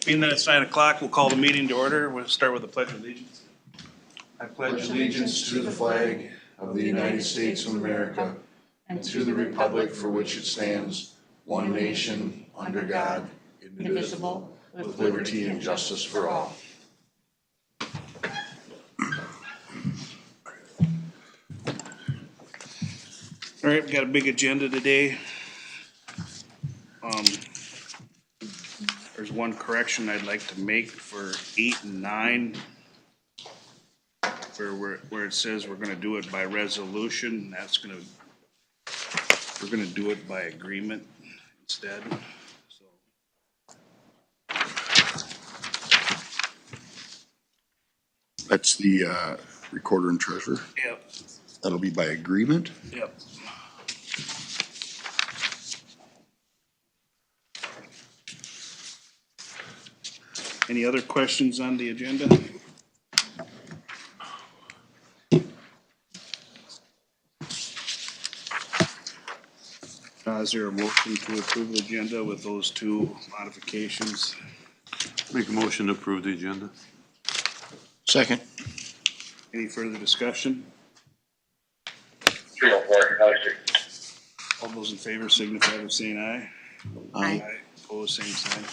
Being that it's 9 o'clock, we'll call the meeting to order. We'll start with the Pledge of Allegiance. I Pledge allegiance to the flag of the United States of America and to the republic for which it stands, one nation, under God, indivisible, with liberty and justice for all. All right, we got a big agenda today. There's one correction I'd like to make for 8 and 9. Where it says we're gonna do it by resolution, we're gonna do it by agreement instead, so. That's the recorder and treasurer. Yep, That'll be by agreement. yep. Any other questions on the agenda? Is there a motion to approve the agenda with those two modifications? Make a motion to approve the agenda. Second. Any further discussion? 304, All those in favor signify by saying aye. Aye. Opposed, same sign.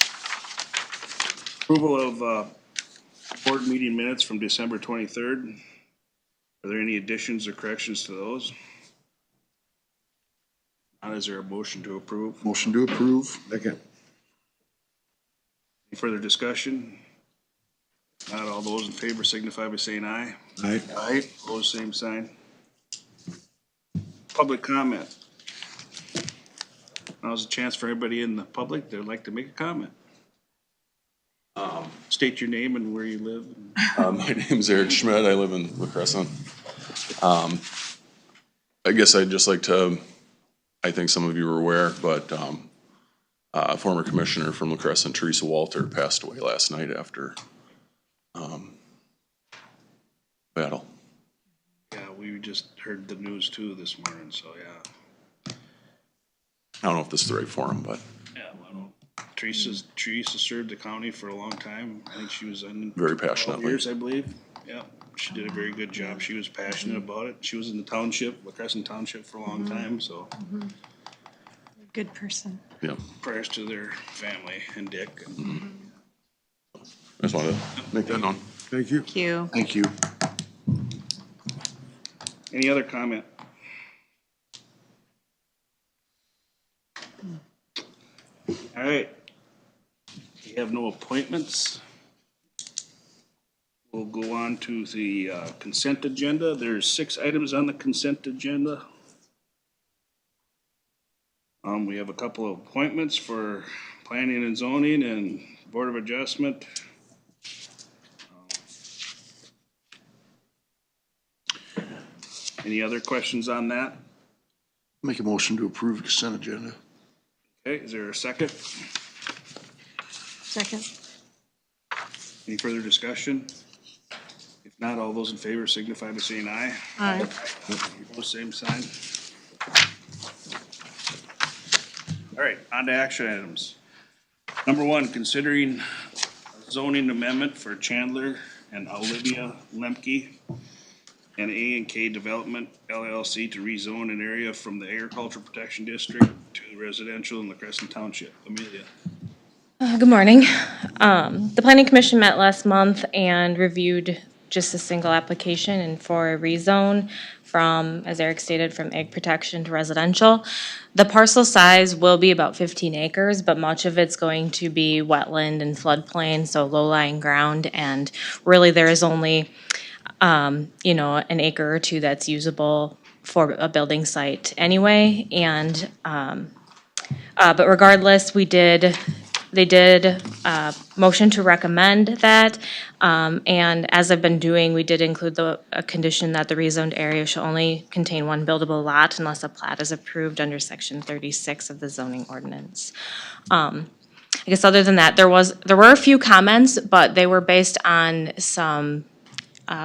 Approval of board meeting minutes from December 23rd. Are there any additions or corrections to those? Not, is there a motion to approve? Motion to approve. Second. Any further discussion? Not, all those in favor signify by saying aye. Aye. Aye. Opposed, same sign. Public comment. Now's a chance for everybody in the public that would like to make a comment. State your name and where you live. My name's Eric Schmidt. I live in La Crescent. I guess I'd just like to, I think some of you are aware, but former commissioner from La Crescent, Teresa Walter, passed away last night after battle. Yeah, we just heard the news too this morning, so yeah. I don't know if this is the right forum, but Yeah, well, Teresa served the county for a long time. I think she was in. Very 12 passionately. years, I believe. Yeah, she did a very good job. She was passionate about it. She was in the township, La Crescent Township for a long time, so Good person. yeah, prayers to their family and Dick. I just wanted to make that known. Thank you. Thank you. Thank you. Any other comment? All right. We have no appointments. We'll go on to the consent agenda. There's 6 items on the consent agenda. We have a couple of appointments for planning and zoning and board of adjustment. Any other questions on that? Make a motion to approve the consent agenda. Okay, is there a second? Second. Any further discussion? If not, all those in favor signify by saying aye. Aye. Opposed, same sign. All right, on to action items. Number 1, considering zoning amendment for Chandler and Olivia Lemke and A&K Development LLC to rezone an area from the Agriculture Protection District to residential in La Crescent Township. Amelia. Good morning. The Planning Commission met last month and reviewed just a single application and for a rezone from, as Eric stated, from ag protection to residential. The parcel size will be about 15 acres, but much of it's going to be wetland and floodplain, so low-lying ground, and really there is only an acre or 2 that's usable for a building site anyway. And but regardless, they did motion to recommend that. And as I've been doing, we did include a condition that the rezoned area shall only contain 1 buildable lot unless a plat is approved under section 36 of the zoning ordinance. I guess other than that, there were a few comments, but they were based on some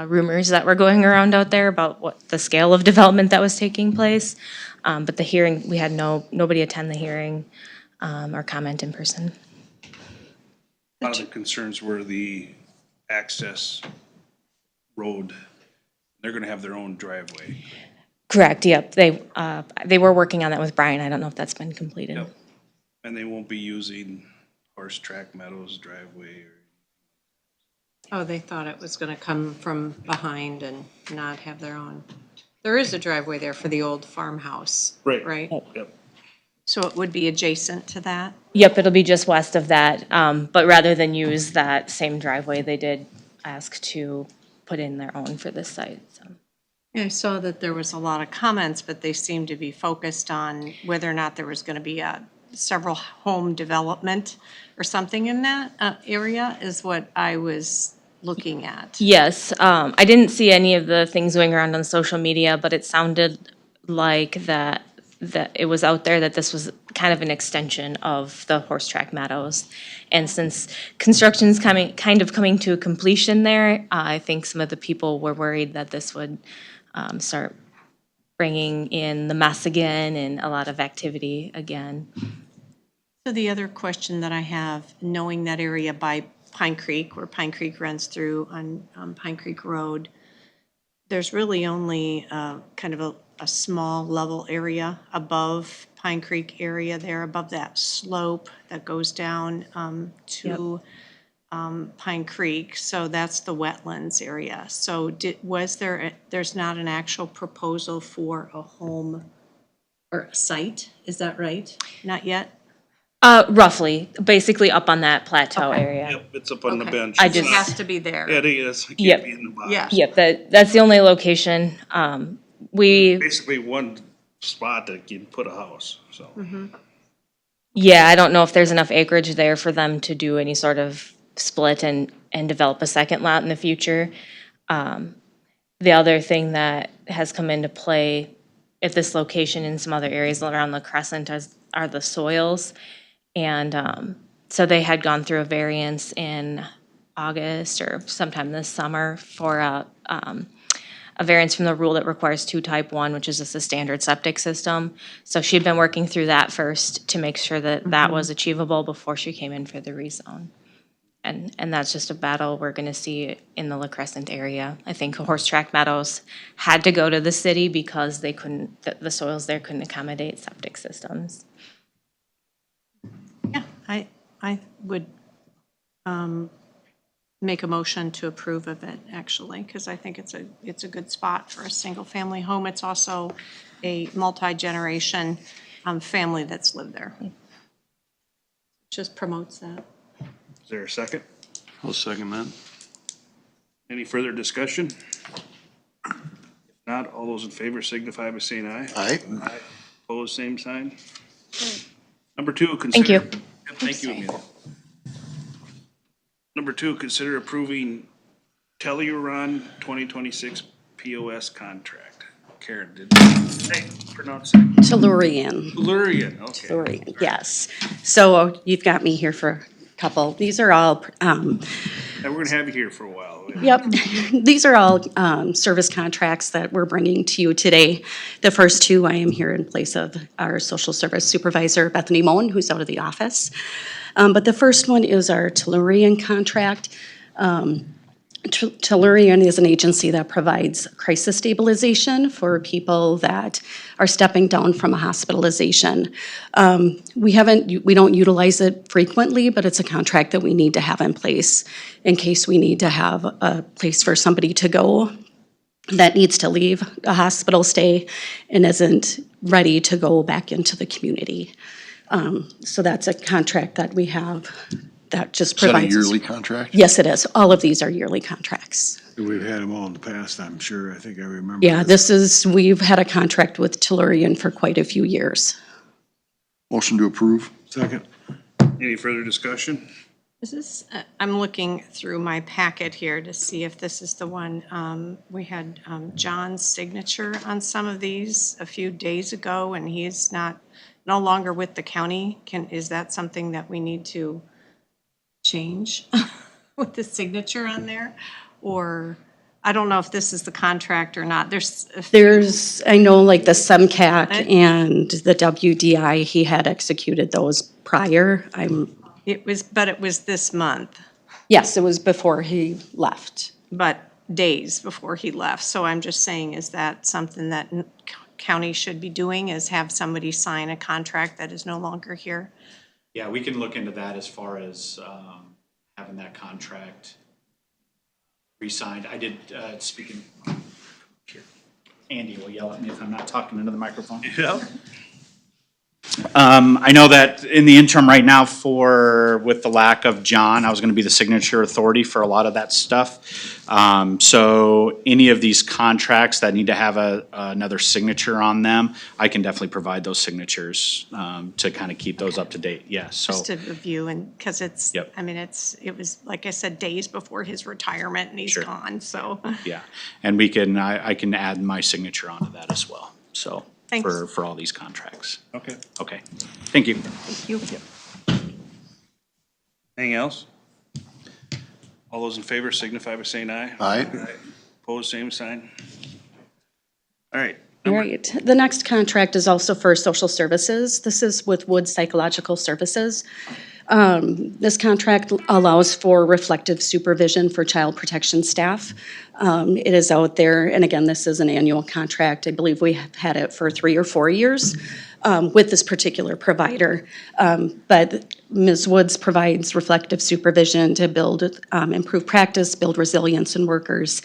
rumors that were going around out there about what the scale of development that was taking place. But the hearing, we had nobody attend the hearing or comment in person. lot of the concerns were the access road. They're gonna have their own driveway. Correct, yep. They were working on that with Brian. I don't know if that's been completed. Yep. And they won't be using Horse Track Meadows driveway or. Oh, they thought it was gonna come from behind and not have their own. There is a driveway there for the old farmhouse. Right. Right? Yep. So it would be adjacent to that? Yep, it'll be just west of that, but rather than use that same driveway, they did ask to put in their own for this site, so. Yeah, I saw that there was a lot of comments, but they seemed to be focused on whether or not there was gonna be a several home development or something in that area is what I was looking at. Yes, I didn't see any of the things going around on social media, but it sounded like that it was out there that this was kind of an extension of the Horse Track Meadows. And since construction's kind of coming to a completion there, I think some of the people were worried that this would start bringing in the mess again and a lot of activity again. So the other question that I have, knowing that area by Pine Creek, where Pine Creek runs through on Pine Creek Road, there's really only kind of a small level area above Pine Creek area there, above that slope that goes down to Pine Creek. So that's the wetlands area. So there's not an actual proposal for a home or a site, is that right? Not yet? Roughly, basically up on that plateau Okay. area. Yep, it's up on the Okay. bench. I It's It just- not- has to be there. Yeah, it is. It Yep. can't be in the box. Yeah. Yep, that's the only location. We, Basically one spot that you can put a house, so. yeah, I don't know if there's enough acreage there for them to do any sort of split and develop a second lot in the future. The other thing that has come into play at this location and some other areas around the Crescent are the soils. And so they had gone through a variance in August or sometime this summer for a variance from the rule that requires two type 1, which is just a standard septic system. So she'd been working through that first to make sure that that was achievable before she came in for the rezone. And that's just a battle we're gonna see in the La Crescent area. I think Horse Track Meadows had to go to the city because they couldn't, the soils there couldn't accommodate septic systems. Yeah, I would make a motion to approve of it, actually, because I think it's a good spot for a single-family home. It's also a multi-generation family that's lived there. Just promotes that. Is there a second? I'll second that. Any further discussion? If not, all those in favor signify by saying aye. Aye. Opposed, same sign. Number two, Thank consider. you. Yep, Thank you, Amelia. Number two, consider approving Teleron 2026 POS contract. Karen, did hey, pronounce it? Tellurian, Tellurian, okay. Tellurian, yes. So you've got me here for a couple. These are all, And we're gonna have you here for a while. yep, these are all service contracts that we're bringing to you today. The first two, I am here in place of our social service supervisor, Bethany Moen, who's out of the office. But the first one is our Tellurian contract. Tellurian is an agency that provides crisis stabilization for people that are stepping down from a hospitalization. We don't utilize it frequently, but it's a contract that we need to have in place in case we need to have a place for somebody to go that needs to leave a hospital stay and isn't ready to go back into the community. So that's a contract that we have that just Is that a provides. yearly contract? Yes, it is. All of these are yearly contracts. We've had them all in the past, I'm sure. I think I remember. Yeah, we've had a contract with Tellurian for quite a few years. Motion to approve? Second. Any further discussion? Is this, I'm looking through my packet here to see if this is the one, we had John's signature on some of these a few days ago, and he's no longer with the county. Is that something that we need to change with the signature on there? Or, I don't know if this is the contract or not. I know like the SEMCAC and the WDI, he had executed those prior. But it was this month, Yes, it was before he left. but days before he left. So I'm just saying, is that something that county should be doing, is have somebody sign a contract that is no longer here? Yeah, we can look into that as far as having that contract re-signed. I did, speaking, here, Andy will yell at me if I'm not talking into the microphone. Yep. I know that in the interim right now with the lack of John, I was gonna be the signature authority for a lot of that stuff. So any of these contracts that need to have another signature on them, I can definitely provide those signatures, to kind of keep those up to date, yes, so. Just to review, and, because it's, Yep. I mean, it was, like I said, days before his retirement and he's Sure. gone, so. Yeah, and I can add my signature onto that as well, so, Thanks. for all these contracts. Okay. Okay, thank you. Thank you. Anything else? All those in favor signify by saying aye. Aye. Opposed, same sign. All right. All right. The next contract is also for social services. This is with Wood Psychological Services. This contract allows for reflective supervision for child protection staff. It is out there, and again, this is an annual contract. I believe we have had it for 3 or 4 years with this particular provider. But Ms. Woods provides reflective supervision to build, improve practice, build resilience in workers,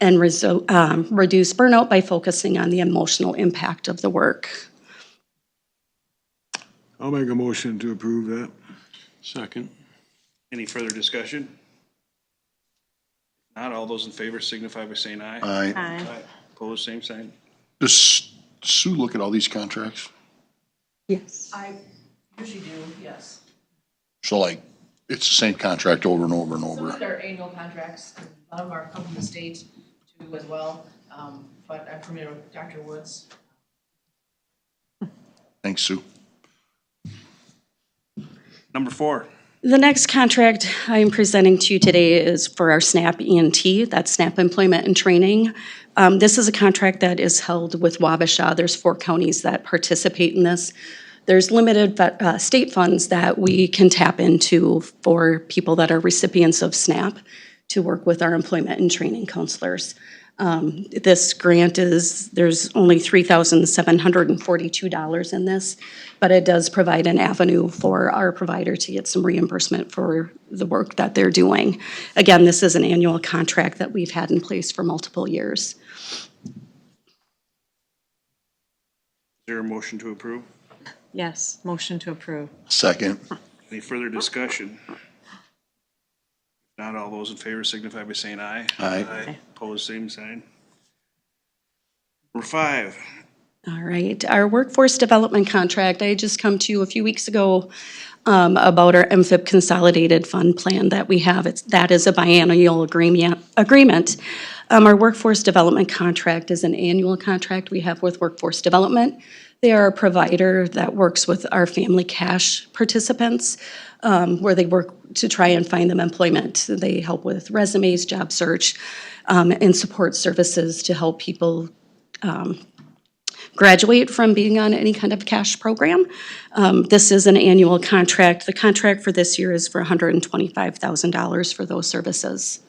and reduce burnout by focusing on the emotional impact of the work. I'll make a motion to approve that. Second. Any further discussion? Not all those in favor signify by saying aye. Aye. Aye. Opposed, same sign. Does Sue look at all these contracts? Yes. I usually do, yes. So like, it's the same contract over and over and Some of over. them are annual contracts, and a lot of them are come from the state too as well, but I'm familiar with Dr. Woods. Thanks, Sue. Number 4. The next contract I am presenting to you today is for our SNAP ENT, that's SNAP Employment and Training. This is a contract that is held with Wabasha. There's 4 counties that participate in this. There's limited state funds that we can tap into for people that are recipients of SNAP to work with our employment and training counselors. This grant there's only $3,742 in this, but it does provide an avenue for our provider to get some reimbursement for the work that they're doing. Again, this is an annual contract that we've had in place for multiple years. Is there a motion to approve? Yes, motion to approve. Second. Any further discussion? Not all those in favor signify by saying aye. Aye. Opposed, same sign. Number 5. All right, our workforce development contract, I had just come to you a few weeks ago about our MFIP consolidated fund plan that we have. That is a biennial agreement. Our workforce development contract is an annual contract we have with Workforce Development. They are a provider that works with our family cash participants, where they work to try and find them employment. They help with resumes, job search, and support services to help people graduate from being on any kind of cash program. This is an annual contract. The contract for this year is for $125,000 for those services.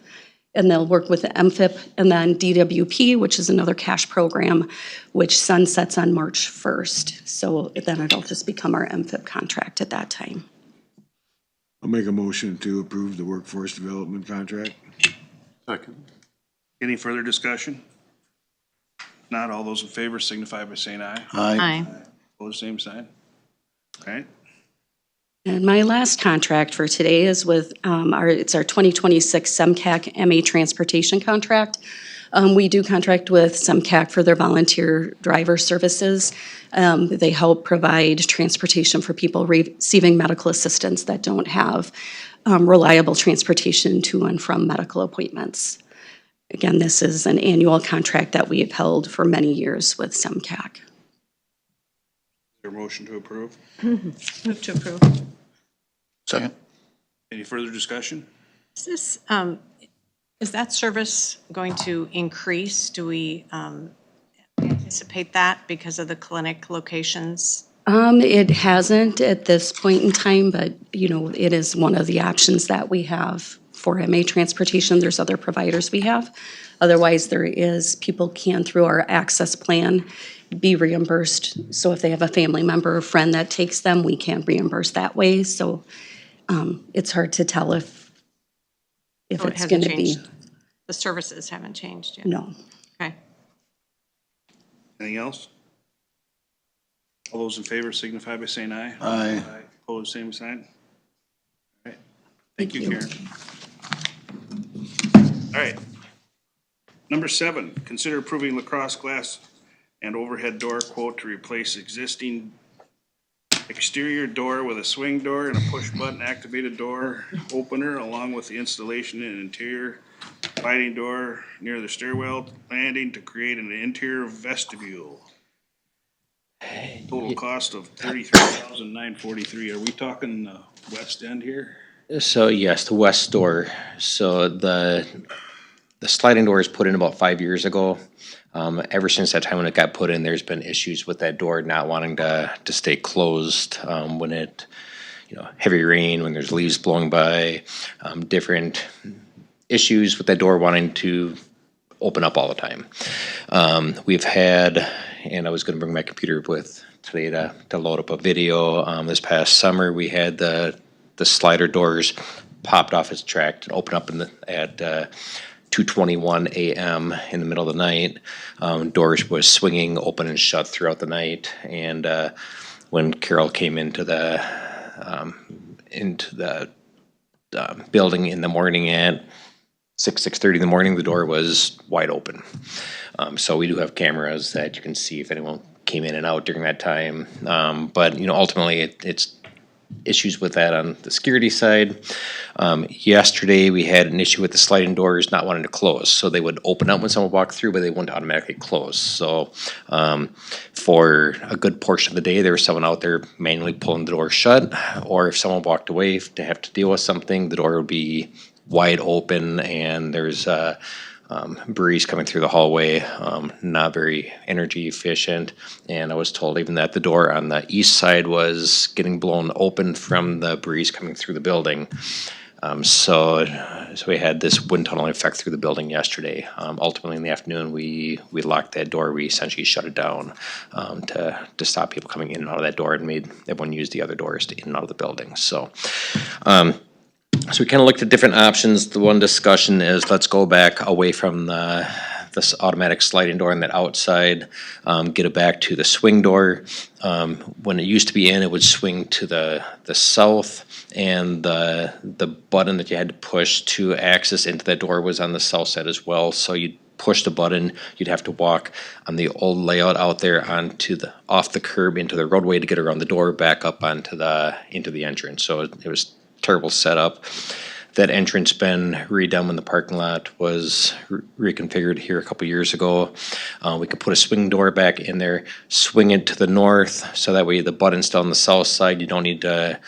And they'll work with the MFIP and then DWP, which is another cash program, which sunsets on March 1st. So then it'll just become our MFIP contract at that time. I'll make a motion to approve the workforce development contract. Second. Any further discussion? Not all those in favor signify by saying aye. Aye. Opposed, same sign. All right. And my last contract for today is with it's our 2026 SEMCAC MA transportation contract. We do contract with SEMCAC for their volunteer driver services. They help provide transportation for people receiving medical assistance that don't have reliable transportation to and from medical appointments. Again, this is an annual contract that we have held for many years with SEMCAC. Is there a motion to approve? Move to approve. Second. Any further discussion? Is this, is that service going to increase? Do we anticipate that because of the clinic locations? It hasn't at this point in time, but, you know, it is one of the options that we have for MA transportation. There's other providers we have. Otherwise, there is, people can, through our access plan, be reimbursed. So if they have a family member or friend that takes them, we can reimburse that way. So it's hard to tell if So it it's hasn't going to be, changed. The services haven't changed yet? no. Okay. Anything else? All those in favor signify by saying aye. Aye. Opposed, same sign. All right. Thank you, Karen. All right. Number 7, consider approving lacrosse glass and overhead door quote to replace existing exterior door with a swing door and a push button activated door opener, along with the installation in an interior sliding door near the stairwell landing to create an interior vestibule. Total cost of $33,943. Are we talking the west end here? So yes, the west door. So the sliding door was put in about 5 years ago. Ever since that time when it got put in, there's been issues with that door not wanting to stay closed when it, heavy rain, when there's leaves blowing by, different issues with that door wanting to open up all the time. We've had, and I was going to bring my computer with today to load up a video. This past summer, we had the slider doors popped off its track and open up at 2:21 a.m. in the middle of the night. Doors was swinging open and shut throughout the night. And when Carol came into the building in the morning at 6:30 in the morning, the door was wide open. So we do have cameras that you can see if anyone came in and out during that time. But ultimately it's issues with that on the security side. Yesterday we had an issue with the sliding doors not wanting to close. So they would open up when someone walked through, but they wouldn't automatically close. So for a good portion of the day, there was someone out there manually pulling the door shut, or if someone walked away to have to deal with something, the door would be wide open and there's breeze coming through the hallway, not very energy efficient. And I was told even that the door on the east side was getting blown open from the breeze coming through the building. So we had this wind tunnel effect through the building yesterday. Ultimately in the afternoon, we locked that door. We essentially shut it down to stop people coming in and out of that door, and made everyone use the other doors to in and out of the building. So we kind of looked at different options. The one discussion is let's go back away from this automatic sliding door on that outside, get it back to the swing door. When it used to be in, it would swing to the south, and the button that you had to push to access into that door was on the south side as well. So you'd push the button, you'd have to walk on the old layout out there off the curb into the roadway to get around the door, back up into the entrance. So it was terrible setup. That entrance been redone when the parking lot was reconfigured here a couple years ago. We could put a swing door back in there, swing it to the north, so that way the button's still on the south side. You don't need to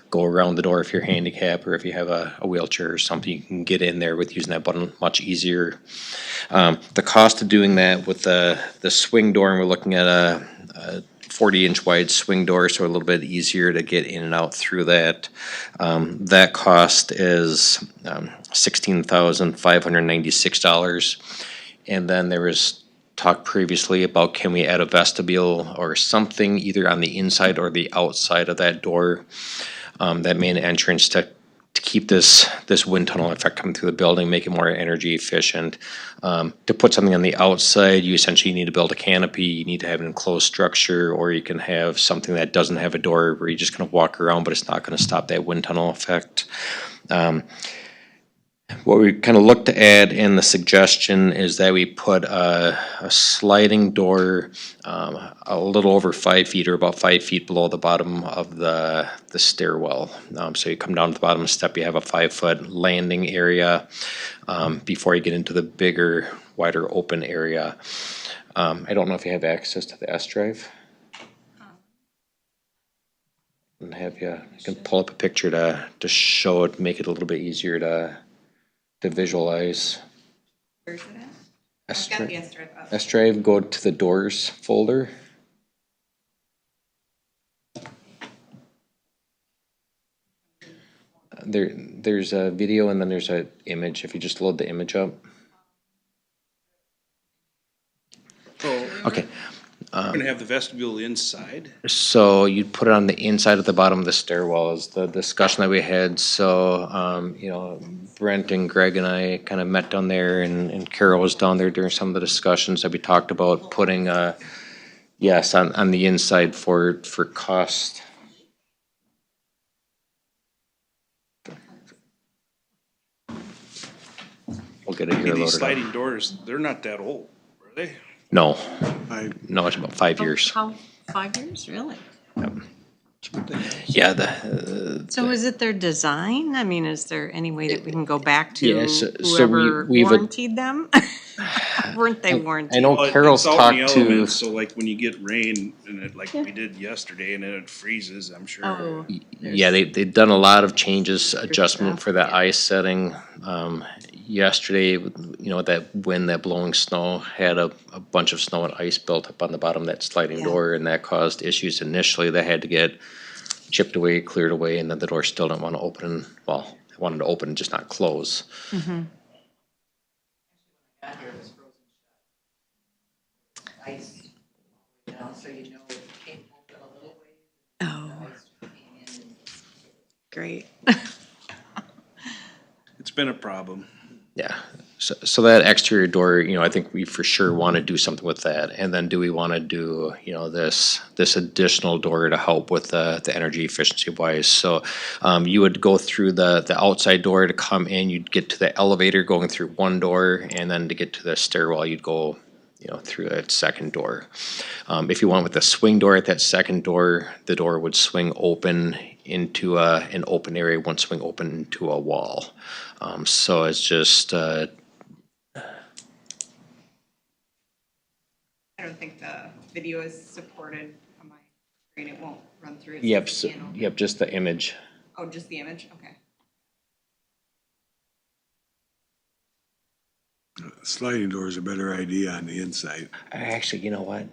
go around the door if you're handicapped or if you have a wheelchair or something. You can get in there with using that button much easier. The cost of doing that with the swing door, and we're looking at a 40-inch wide swing door, so a little bit easier to get in and out through that. That cost is $16,596. And then there was talk previously about can we add a vestibule or something either on the inside or the outside of that door, that main entrance, to keep this wind tunnel effect coming through the building, make it more energy efficient. To put something on the outside, you essentially need to build a canopy. You need to have an enclosed structure, or you can have something that doesn't have a door where you're just going to walk around, but it's not going to stop that wind tunnel effect. What we kind of looked to add in the suggestion is that we put a sliding door a little over 5 feet, or about 5 feet below the bottom of the stairwell. So you come down to the bottom step, you have a 5-foot landing area before you get into the bigger, wider open area. I don't know if you have access to the S drive. And you can pull up a picture to show it, make it a little bit easier to visualize. Where's it at? S I've got drive. the S drive up. S drive, go to the doors folder. There's a video and then there's a image, if you just load the image up. Okay, We're gonna have the vestibule inside. so you'd put it on the inside of the bottom of the stairwell is the discussion that we had, so, you know, Brent and Greg and I kind of met down there and Carol was down there during some of the discussions that we talked about putting, yes, on the inside for cost. We'll get it here These loaded up. sliding doors, they're not that old, are they? No, I, no, it's about 5 years. How, 5 years, really? Yeah, the, So is it their design? I mean, is there any way that we can go back to Yes, so whoever we've warrantied them? Weren't they warranted? I know Well, Carol's it's out in the talked to, elements, so like when you get rain and it, like we did yesterday and then it freezes, I'm sure. Oh, yeah, they've done a lot of changes, adjustment stuff, for that yeah. ice setting. Yesterday, you know, that wind, that blowing snow had a bunch of snow and ice built up on the bottom of that sliding Yeah. door, and that caused issues initially. They had to get chipped away, cleared away, and then the door still didn't want to open. Well, it wanted to open, just not close. Got here, it was frozen shut. Ice, you know, so you know it came open a little way. Oh, Ice came in and great. It's been a problem. Yeah, so that exterior door, you know, I think we for sure want to do something with that. And then do we want to do, you know, this additional door to help with the energy efficiency wise? So you would go through the outside door to come in, you'd get to the elevator going through one door, and then to get to the stairwell, you'd go, you know, through that second door. If you went with the swing door at that second door, the door would swing open into an open area, one swing open into a wall. So it's just, I don't think the video is supported on my screen. It won't run through. It yep, says so, channel. yep, just the image. Oh, just the image? Okay. sliding door is a better idea on the inside. Actually, you know what?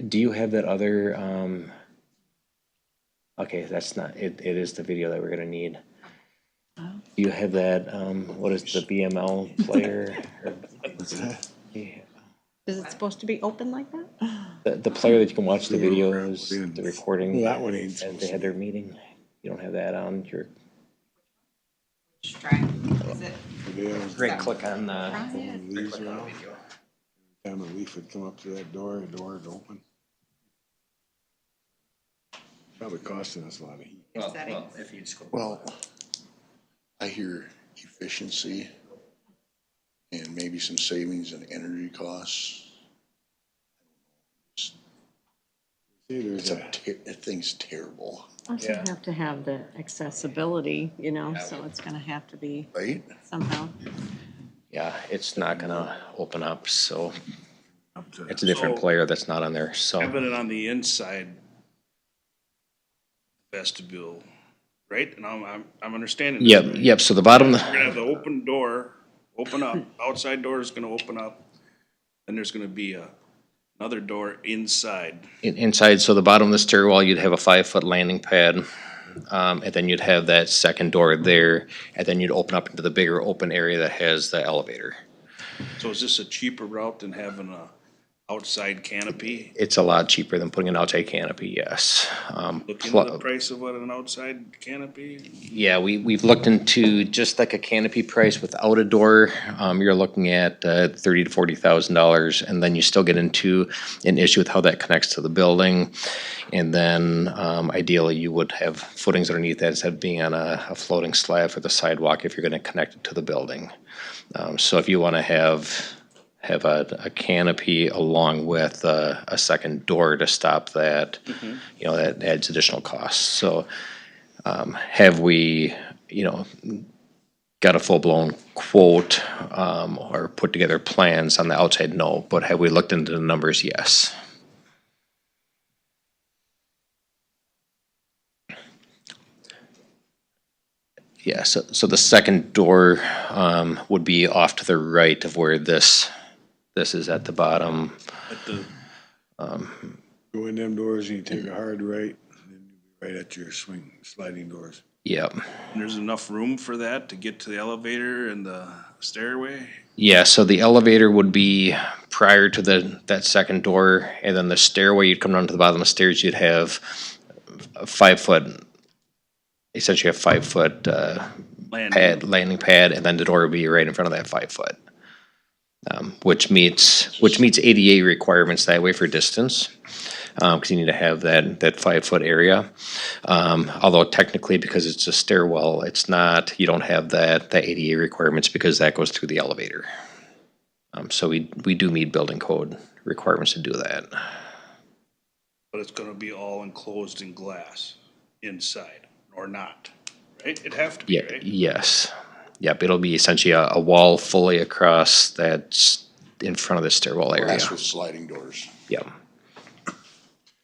Do you have that other, okay, that's not, it is the video that we're gonna need. Do you have that, what is the BML player? Yeah. Is it supposed to be open like that? The player that you can watch the videos, the recording. That one ain't And they had their meeting. You don't have that on your, Just try. Is it? Yeah, right click on the, Try it. leaves around. Time a leaf would come up to that door, the door would open. Probably costing us a lot of heat. Your settings. Well, I hear efficiency and maybe some savings in energy costs. See, there's That thing's terrible, Also have to have the accessibility, you know, so it's gonna have to be right? somehow. yeah, it's not gonna open up, so up to, it's a different So- player that's not on there, so. Having it on the inside vestibule, right? And I'm understanding. this, Yep, right? yep, so the bottom, We're gonna have the open door, open up, outside door is gonna open up. Then there's gonna be another door inside. inside, so the bottom of the stairwell, you'd have a 5-foot landing pad. And then you'd have that second door there, and then you'd open up into the bigger open area that has the elevator. So is this a cheaper route than having a outside canopy? It's a lot cheaper than putting an outside canopy, yes. Look into the price of what an outside canopy? Yeah, we've looked into just like a canopy price without a door. You're looking at $30,000 to $40,000, and then you still get into an issue with how that connects to the building. And then ideally, you would have footings underneath that instead of being on a floating slab for the sidewalk if you're going to connect it to the building. So if you want to have a canopy along with a second door to stop that, you know, that adds additional costs. So have we, you know, got a full-blown quote or put together plans on the outside? No, but have we looked into the numbers? Yes. Yeah, so the second door would be off to the right of where this is at the bottom. At the, go in them doors and you take a hard right, and then you'll be right at your sliding doors. Yep. And there's enough room for that to get to the elevator and the stairway? Yeah, so the elevator would be prior to that second door, and then the stairway, you'd come down to the bottom of the stairs, you'd have a 5 foot, essentially a 5 foot, landing pad, and then the door would be right in front of that 5 foot. Which meets ADA requirements that way for distance, because you need to have that 5 foot area. Although technically, because it's a stairwell, it's not, you don't have that ADA requirements because that goes through the elevator. So we do meet building code requirements to do that. But it's gonna be all enclosed in glass inside, or not, right? It'd have to be, Yeah, right? yes. Yep, it'll be essentially a wall fully across that's in front of the stairwell area. Glass with sliding doors. Yep.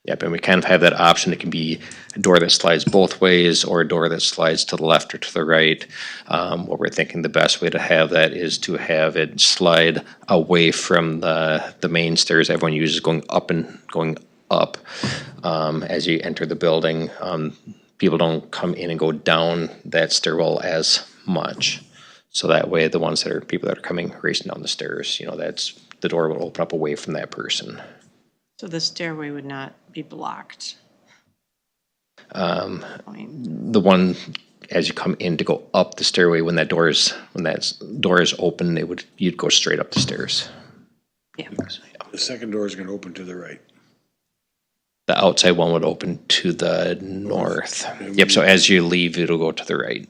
Yep, and we kind of have that option. It can be a door that slides both ways or a door that slides to the left or to the right. What we're thinking the best way to have that is to have it slide away from the main stairs everyone uses going up as you enter the building. People don't come in and go down that stairwell as much. So that way the ones that are people that are coming racing down the stairs, that's the door will open up away from that person. So the stairway would not be blocked? The one as you come in to go up the stairway, when that door is open, you'd go straight up the stairs. Yeah. The second door is gonna open to the right. The outside one would open to the north. Yep, so as you leave, it'll go to the right.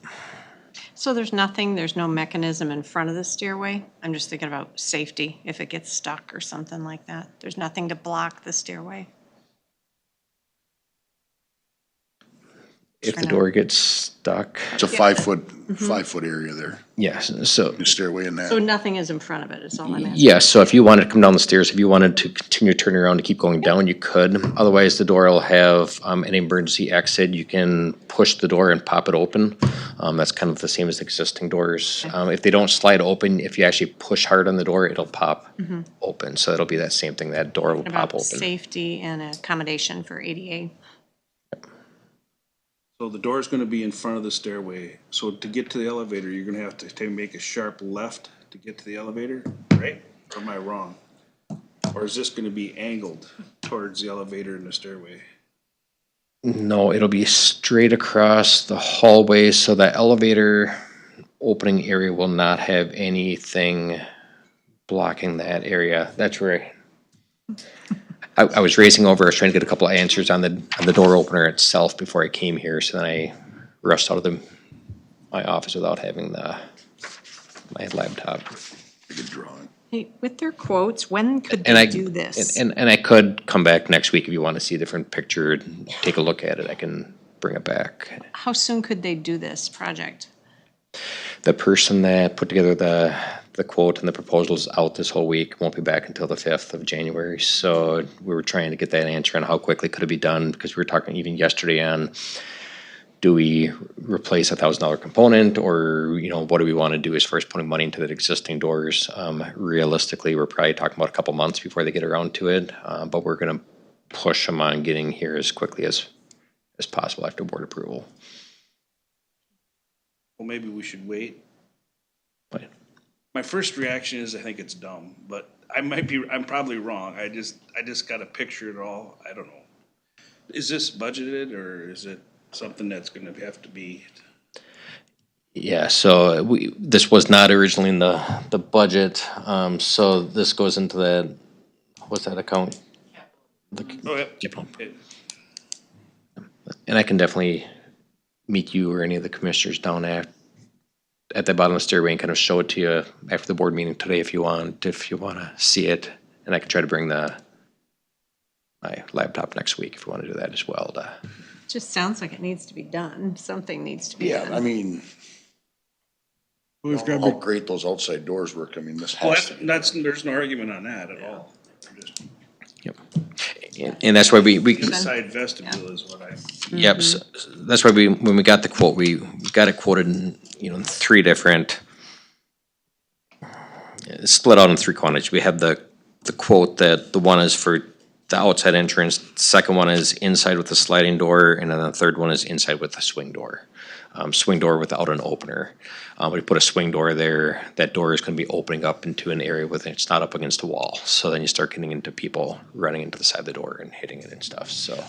So there's no mechanism in front of the stairway? I'm just thinking about safety, if it gets stuck or something like that. There's nothing to block the stairway? If the door gets stuck. It's a 5 foot area there. Yes, so. The stairway in that. So nothing is in front of it, is all I'm asking? Yes, so if you wanted to come down the stairs, if you wanted to continue turning around to keep going down, you could. Otherwise, the door will have an emergency exit. You can push the door and pop it open. That's kind of the same as existing doors. If they don't slide open, if you actually push hard on the door, it'll pop open. So it'll be that same thing, that door will pop About open. safety and accommodation for ADA? So the door's gonna be in front of the stairway, so to get to the elevator, you're gonna have to make a sharp left to get to the elevator, right? Or am I wrong? Or is this gonna be angled towards the elevator and the stairway? No, it'll be straight across the hallway, so that elevator opening area will not have anything blocking that area. That's where I was racing over. I was trying to get a couple of answers on the door opener itself before I came here, so then I rushed out of my office without having my laptop. I could draw it. Hey, with their quotes, when could And they I do this? And I could come back next week if you want to see a different picture, take a look at it. I can bring it back. How soon could they do this project? The person that put together the quote and the proposals out this whole week, won't be back until the 5th of January. So we were trying to get that answer on how quickly could it be done, because we were talking even yesterday on, do we replace a $1,000 component, or, what do we want to do as far as putting money into the existing doors? Realistically, we're probably talking about a couple months before they get around to it, but we're going to push them on getting here as quickly as possible after board approval. Well, maybe we should wait. But My first reaction is I think it's dumb, but I'm probably wrong. I just gotta picture it all. I don't know. Is this budgeted, or is it something that's gonna have to be? yeah, so this was not originally in the budget, so this goes into what's that account? Oh, yeah. Capital. And I can definitely meet you or any of the commissioners down at the bottom of the stairway and kind of show it to you after the board meeting today if you want to see it. And I can try to bring my laptop next week if you want to do that as well. Just sounds like it needs to be done. Something needs to be Yeah, done. I mean, Well, it's how gotta be, great those outside doors work. I mean, this Well, has to be. there's no argument on that at all. Yep. And that's why we Inside vestibule is what yep. So that's why when we got the quote, we got it quoted in 3 different, split out in 3 quantities. We have the quote that the one is for the outside entrance. Second one is inside with the sliding door, and then the third one is inside with the swing door. Swing door without an opener. We put a swing door there. That door is going to be opening up into an area with it's not up against a wall. So then you start getting into people running into the side of the door and hitting it and stuff. So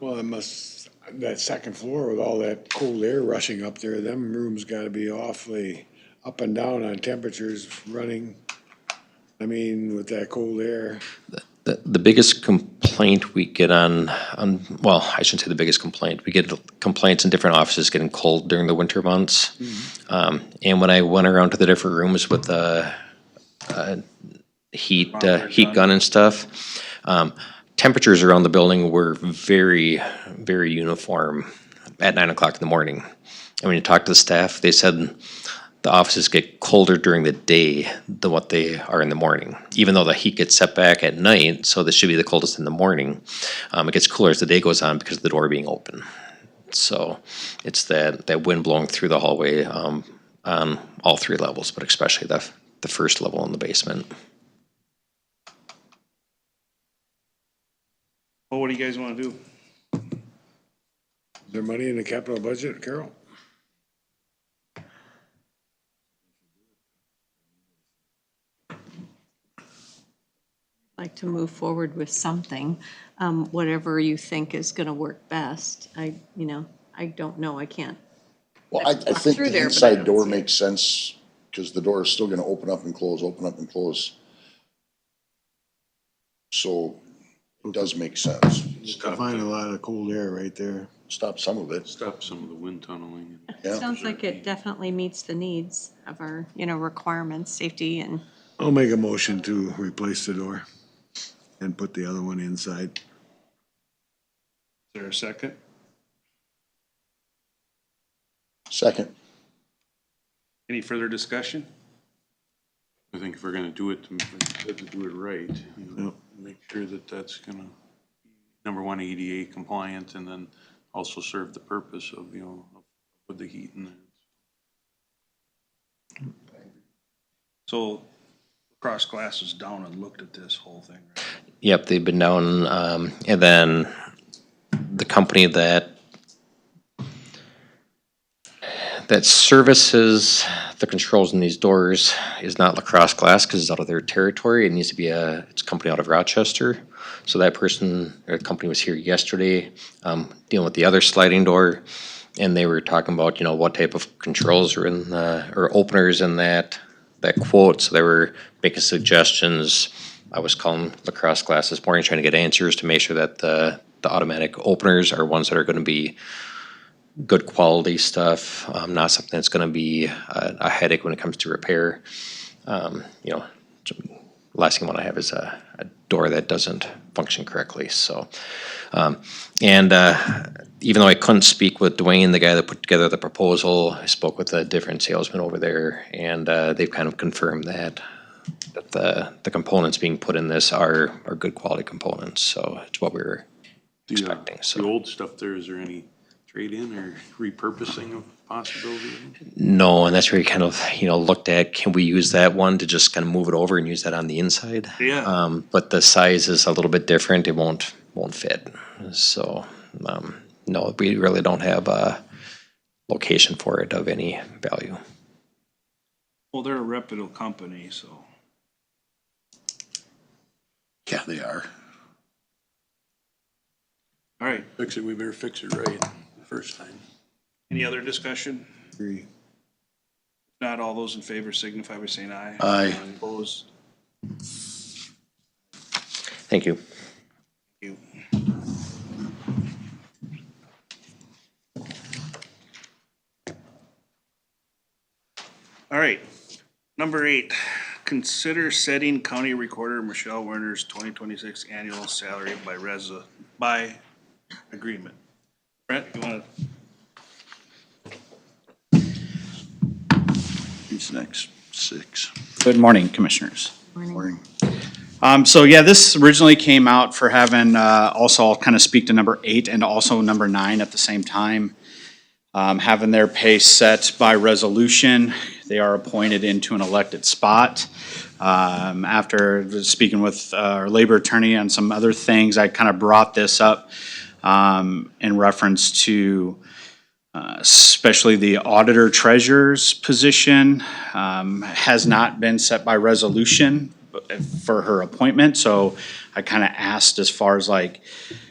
Well, it must, that second floor with all that cold air rushing up there, them rooms gotta be awfully up and down on temperatures running. I mean, with that cold air. the biggest complaint we get well, I shouldn't say the biggest complaint. We get complaints in different offices getting cold during the winter months. And when I went around to the different rooms with the heat gun and stuff, temperatures around the building were very, very uniform at 9 o'clock in the morning. And when you talk to the staff, they said the offices get colder during the day than what they are in the morning. Even though the heat gets set back at night, so this should be the coldest in the morning, it gets cooler as the day goes on because of the door being open. So it's that wind blowing through the hallway on all three levels, but especially the first level in the basement. Well, what do you guys want to do? Is there money in the capital budget, Carol? Like to move forward with something, whatever you think is gonna work best. I don't know, I can't. Well, I think through the there, but I inside don't door see it. makes sense, because the door is still gonna open up and close, open up and close. So it does make sense. I find a lot of cold air right there. Stop some of it. Stop some of the wind tunneling. Yeah. Sounds like it definitely meets the needs of our, requirements, safety and. I'll make a motion to replace the door and put the other one inside. Is there a second? Second. Any further discussion? I think if we're gonna do it, we have to do it right, make sure that that's gonna, number one, ADA compliant, and then also serve the purpose of, with the heat and So Cross Glass is down and looked at this whole thing, right? Yep, they've been down, and then the company that services the controls in these doors is not La Crosse Glass because it's out of their territory. It needs to be it's a company out of Rochester. So that person or the company was here yesterday, dealing with the other sliding door, and they were talking about what type of controls are in or openers in that quote. So they were making suggestions. I was calling La Crosse Glass this morning, trying to get answers to make sure that the automatic openers are ones that are going to be good quality stuff, not something that's going to be a headache when it comes to repair. Last thing I want to have is a door that doesn't function correctly. So, even though I couldn't speak with Dwayne, the guy that put together the proposal, I spoke with a different salesman over there, and they've kind of confirmed that the components being put in this are good quality components. So it's what we were expecting. the So old stuff there, is there any trade-in or repurposing of possibility? no, and that's where you kind of looked at, can we use that one to just kind of move it over and use that on the inside? Yeah. But the size is a little bit different. It won't fit. So no, we really don't have a location for it of any value. Well, they're a reputable company, so. Yeah, they are. All right, Fix it, we better fix it right the first time. any other discussion? Agree. If not, all those in favor signify by saying aye. Aye. Opposed? Thank you. You. All right, number 8, consider setting County Recorder Michelle Werner's 2026 annual salary by agreement. Brent, you wanna? These next 6. Good morning, Commissioners. Morning. So yeah, this originally came out for having, also I'll kind of speak to number 8 and also number 9 at the same time. Having their pay set by resolution. They are appointed into an elected spot. After speaking with our labor attorney on some other things, I kind of brought this up in reference to especially the auditor treasurer's position has not been set by resolution for her appointment. So I kind of asked as far as like,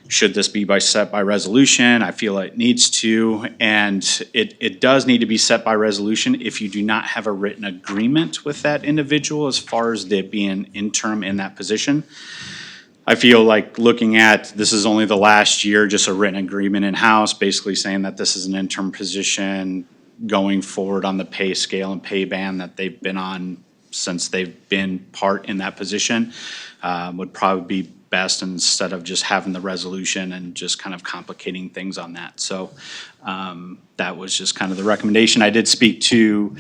should this be set by resolution? I feel it needs to, and it does need to be set by resolution if you do not have a written agreement with that individual as far as they being interim in that position. I feel like looking at, this is only the last year, just a written agreement in-house, basically saying that this is an interim position going forward on the pay scale and pay band that they've been on since they've been part in that position, would probably be best instead of just having the resolution and just kind of complicating things on that. So that was just kind of the recommendation. I did speak to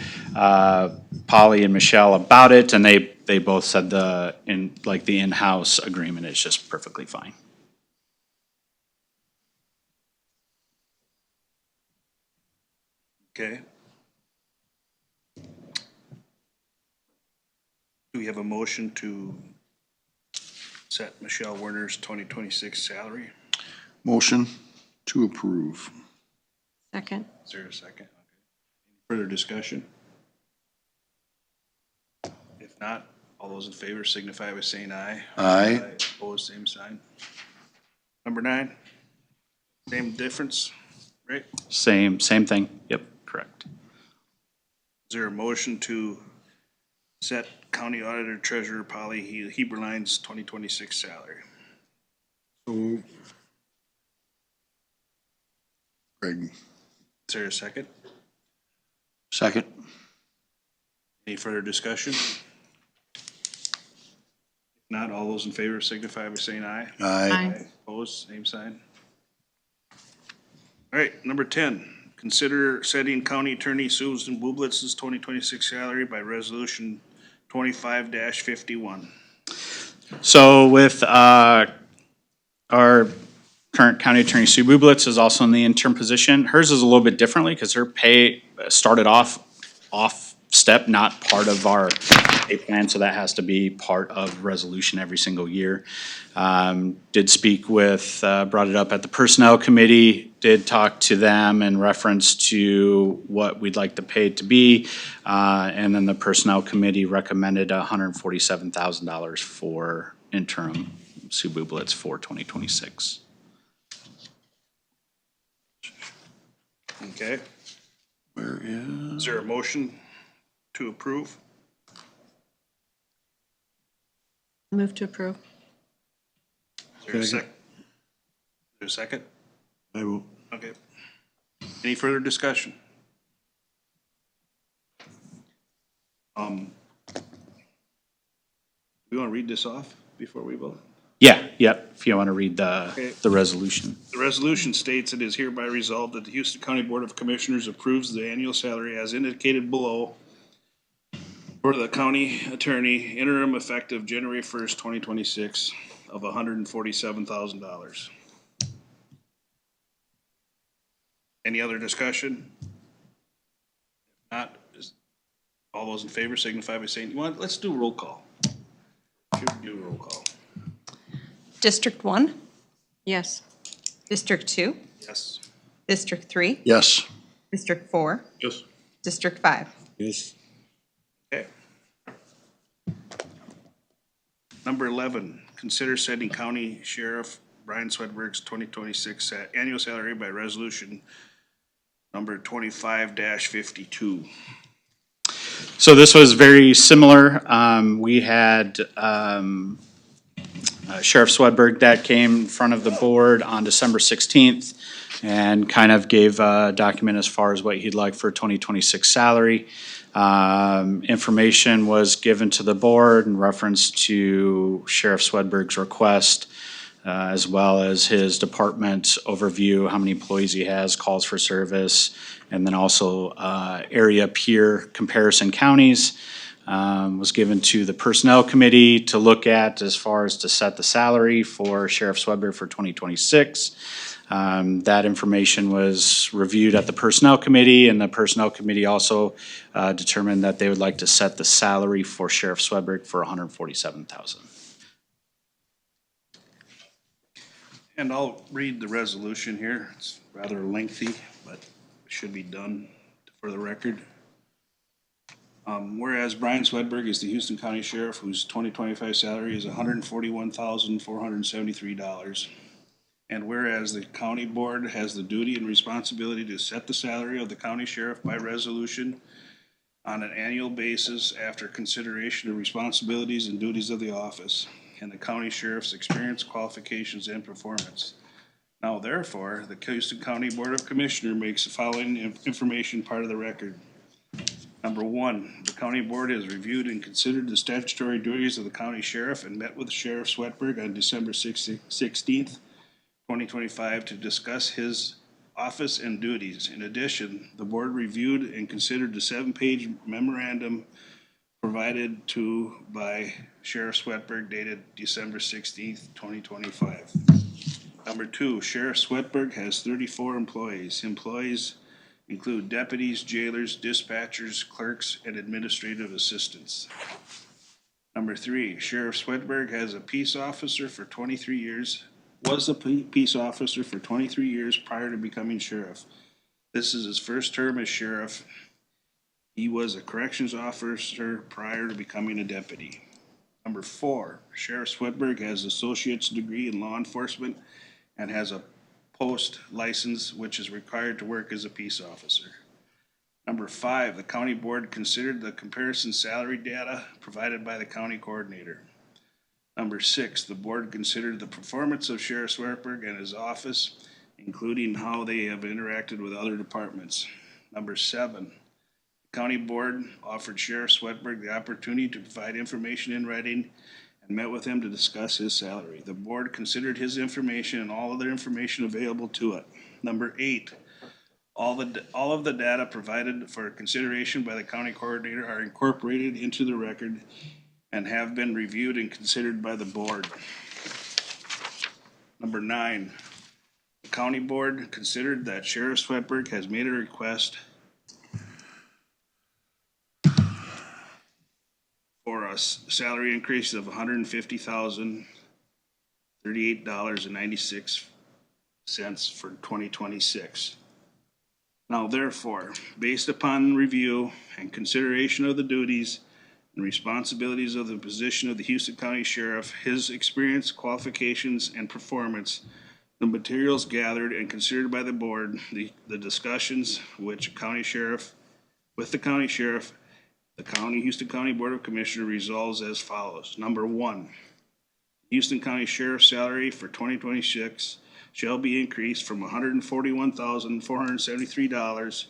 Polly and Michelle about it, and they both said the in-house agreement is just perfectly fine. Okay. Do we have a motion to set Michelle Werner's 2026 salary? Motion to approve. Second. Is there a second? Okay. Further discussion? If not, all those in favor signify by saying aye. Aye. Opposed, same sign. Number 9, same difference, right? Same thing. Yep, correct. Is there a motion to set County Auditor Treasurer Polly Heberlein's 2026 salary? So, Craig, Is there a second? second. Any further discussion? If not, all those in favor signify by saying aye. Aye. Opposed, same sign. All right, number 10, consider setting County Attorney Susan Bublitz's 2026 salary by resolution 25-51. So with our current county attorney, Sue Bublitz, is also in the interim position. Hers is a little bit differently because her pay started off step, not part of our pay plan, so that has to be part of resolution every single year. Did speak with, brought it up at the personnel committee, did talk to them in reference to what we'd like the pay to be. And then the personnel committee recommended $147,000 for interim Sue Bublitz for 2026. Okay, Where is? is there a motion to approve? Move to approve. Is there a second? Is there a second? I will. Okay. Any further discussion? We want to read this off before we vote? Yep, if you want to read Okay. the resolution. The resolution states it is hereby resolved that the Houston County Board of Commissioners approves the annual salary as indicated below for the county attorney interim effective January 1st, 2026 of $147,000. Any other discussion? If not, all those in favor signify by saying, let's do a roll call. Should do a roll call. District 1, Yes. District 2, Yes. District 3, Yes. District 4, Yes. District 5. Yes. Okay. Number 11, consider setting County Sheriff Brian Swedberg's 2026 annual salary by resolution number 25-52. So this was very similar. We had Sheriff Swedberg that came in front of the board on December 16th and kind of gave a document as far as what he'd like for 2026 salary. Information was given to the board in reference to Sheriff Swedberg's request, as well as his department overview, how many employees he has, calls for service, and then also area peer comparison counties. was given to the Personnel Committee to look at as far as to set the salary for Sheriff Swedberg for 2026. That information was reviewed at the Personnel Committee, and the Personnel Committee also determined that they would like to set the salary for Sheriff Swedberg for $147,000. And I'll read the resolution here. It's rather lengthy, but it should be done for the record. Whereas Brian Swedberg is the Houston County Sheriff, whose 2025 salary is $141,473. And whereas the county board has the duty and responsibility to set the salary of the county sheriff by resolution on an annual basis after consideration of responsibilities and duties of the office and the county sheriff's experience, qualifications, and performance. Now therefore, the Houston County Board of Commissioners makes the following information part of the record. Number one, the county board has reviewed and considered the statutory duties of the county sheriff and met with Sheriff Swedberg on December 16th, 2025 to discuss his office and duties. In addition, the board reviewed and considered the 7-page memorandum provided to by Sheriff Swedberg dated December 16th, 2025. Number two, Sheriff Swedberg has 34 employees. Employees include deputies, jailers, dispatchers, clerks, and administrative assistants. Number three, Sheriff Swedberg has a peace officer for 23 years, was a peace officer for 23 years prior to becoming sheriff. This is his first term as sheriff. He was a corrections officer prior to becoming a deputy. Number four, Sheriff Swedberg has an associate's degree in law enforcement and has a post license which is required to work as a peace officer. Number five, the county board considered the comparison salary data provided by the county coordinator. Number six, the board considered the performance of Sheriff Swedberg and his office, including how they have interacted with other departments. Number seven, the county board offered Sheriff Swedberg the opportunity to provide information in writing and met with him to discuss his salary. The board considered his information and all other information available to it. Number eight, all of the data provided for consideration by the county coordinator are incorporated into the record and have been reviewed and considered by the board. Number nine, the county board considered that Sheriff Swedberg has made a request for a salary increase of $150,038.96 for 2026. Now therefore, based upon review and consideration of the duties and responsibilities of the position of the Houston County Sheriff, his experience, qualifications, and performance, the materials gathered and considered by the board, the discussions with the county sheriff, the Houston County Board of Commissioners resolves as follows. Number one, Houston County Sheriff's salary for 2026 shall be increased from $141,473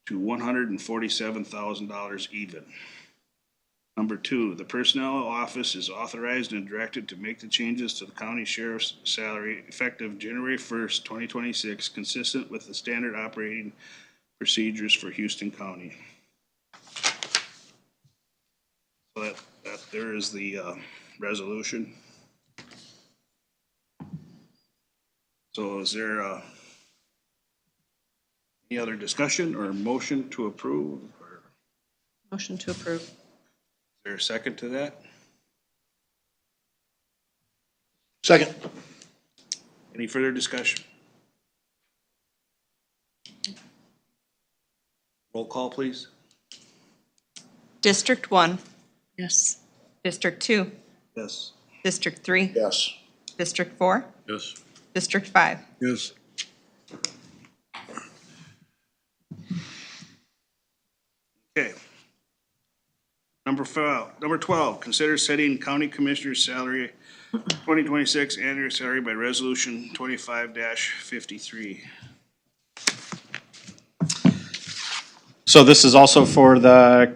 to $147,000 even. Number two, the personnel office is authorized and directed to make the changes to the county sheriff's salary effective January 1st, 2026, consistent with the standard operating procedures for Houston County. So that there is the resolution. So is there any other discussion or motion to approve? Motion to approve. Is there a second to that? Second. Any further discussion? Roll call, please. District 1, Yes. District 2, Yes. District 3, Yes. District 4, Yes. District 5. Yes. Okay. Number 12, consider setting county commissioner's salary, 2026 annual salary by resolution 25-53. So this is also for the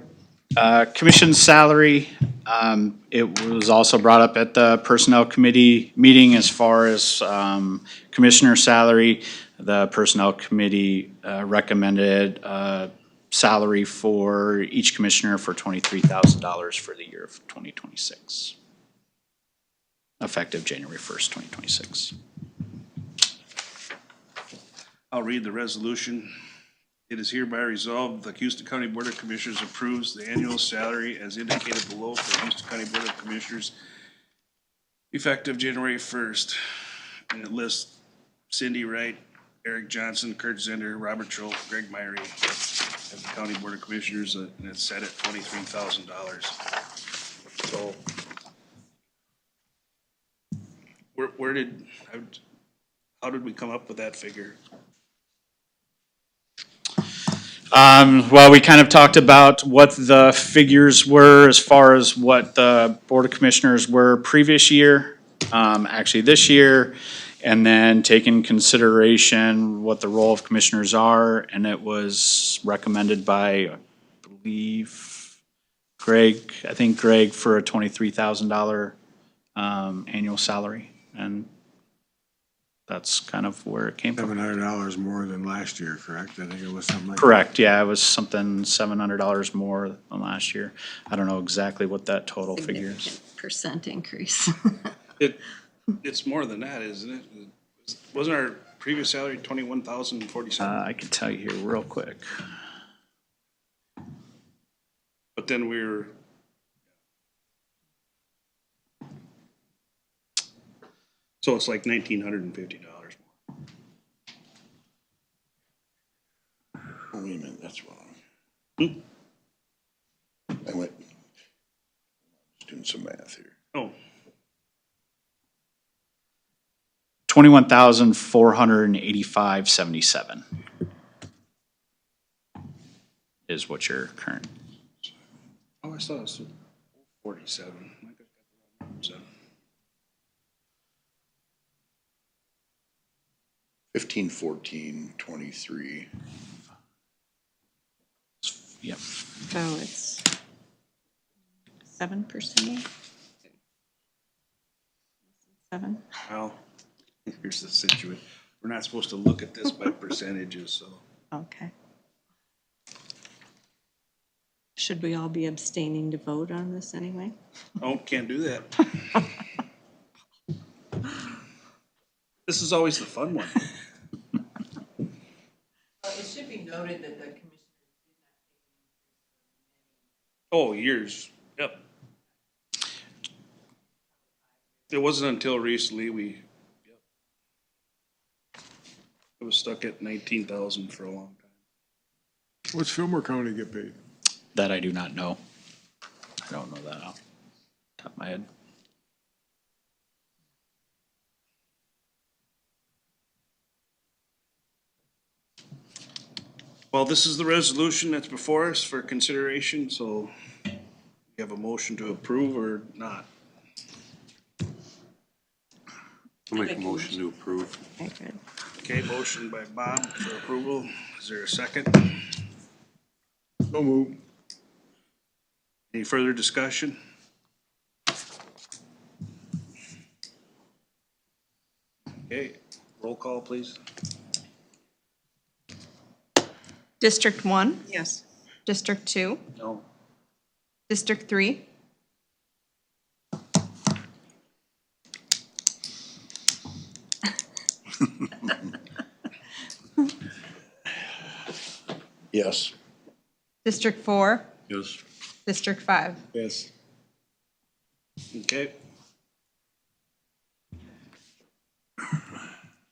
commission salary. It was also brought up at the Personnel Committee meeting as far as commissioner salary. The Personnel Committee recommended salary for each commissioner for $23,000 for the year of 2026. Effective January 1st, 2026. I'll read the resolution. It is hereby resolved, the Houston County Board of Commissioners approves the annual salary as indicated below for the Houston County Board of Commissioners effective January 1st. And it lists Cindy Wright, Eric Johnson, Kurt Zender, Robert Schultz, Greg Myrie as the County Board of Commissioners, and it's set at $23,000. So how did we come up with that figure? Well, we kind of talked about what the figures were as far as what the Board of Commissioners were previous year, actually this year, and then take in consideration what the role of commissioners are, and it was recommended by, I believe, Greg, for a $23,000 annual salary, and that's kind of where it came from. $700 more than last year, correct? I think it was something like that. Correct, yeah, it was something $700 more than last year. I don't know exactly what that total figure is. Significant percent increase. It's more than that, isn't it? Wasn't our previous salary $21,047? I can tell you here real quick. But then we were. So it's like $1,950 more. Oh, wait a minute, that's wrong. I went, doing some math here. Oh, $21,485.77 is what your current. I saw it was 47. I got the wrong numbers then. 15, 14, 23. Yep. So it's 7%? 7? Well, here's the situation. We're not supposed to look at this by percentages, so. Okay. Should we all be abstaining to vote on this anyway? Oh, can't do that. This is always the fun one. It should be noted that the commissioners Oh, years, yep. It wasn't until recently it was stuck at 19,000 for a long time. What's Fillmore County get paid? That I do not know. I don't know that off the top of my head. Well, this is the resolution that's before us for consideration, so you have a motion to approve or not? I'll make a motion to approve. Okay, good. Okay, motion by Bob for approval. Is there a second? So move. Any further discussion? Okay, roll call, please. District 1, Yes. District 2, No. District 3, Yes. District 4, Yes. District 5. Yes. Okay.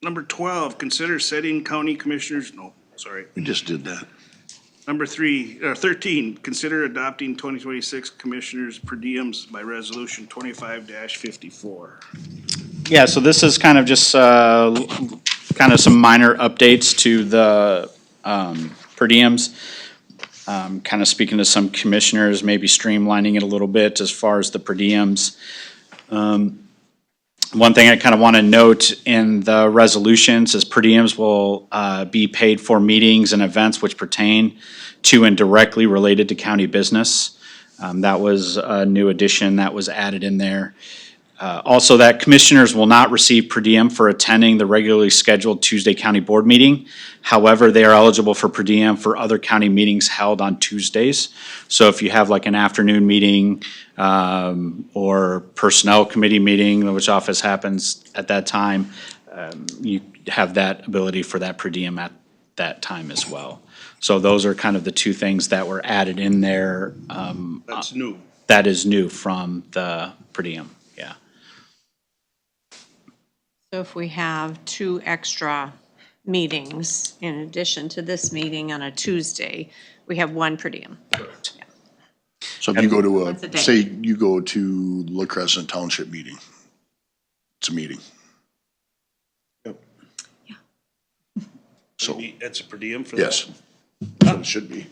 Number 12, consider setting county commissioners, no, sorry. We just did that. Number 13, consider adopting 2026 commissioners per diems by resolution 25-54. Yeah, so this is kind of just, kind of some minor updates to the, per diems. Kind of speaking to some commissioners, maybe streamlining it a little bit as far as the per diems. One thing I kind of want to note in the resolutions is per diems will be paid for meetings and events which pertain to and directly related to county business. That was a new addition that was added in there. Also, that commissioners will not receive per diem for attending the regularly scheduled Tuesday county board meeting. However, they are eligible for per diem for other county meetings held on Tuesdays. So if you have like an afternoon meeting or personnel committee meeting, which office happens at that time, you have that ability for that per diem at that time as well. So those are kind of the two things that were added in there. That's new. That is new from the per diem, yeah. So if we have 2 extra meetings in addition to this meeting on a Tuesday, we have 1 per diem. So if you go to Once a day. say you go to La Crescent Township meeting, it's a meeting. Yep. So, Maybe it's a per diem for that? yes, that's what it should be.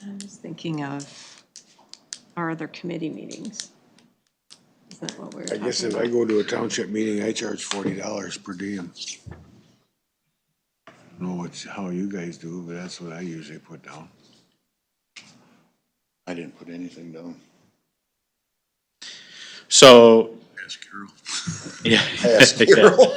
I was thinking of our other committee meetings. Is that what we were I talking guess if about? I go to a township meeting, I charge $40 per diem. I don't know how you guys do, but that's what I usually put down. I didn't put anything down. So, Ask Carol. yeah. Ask Carol.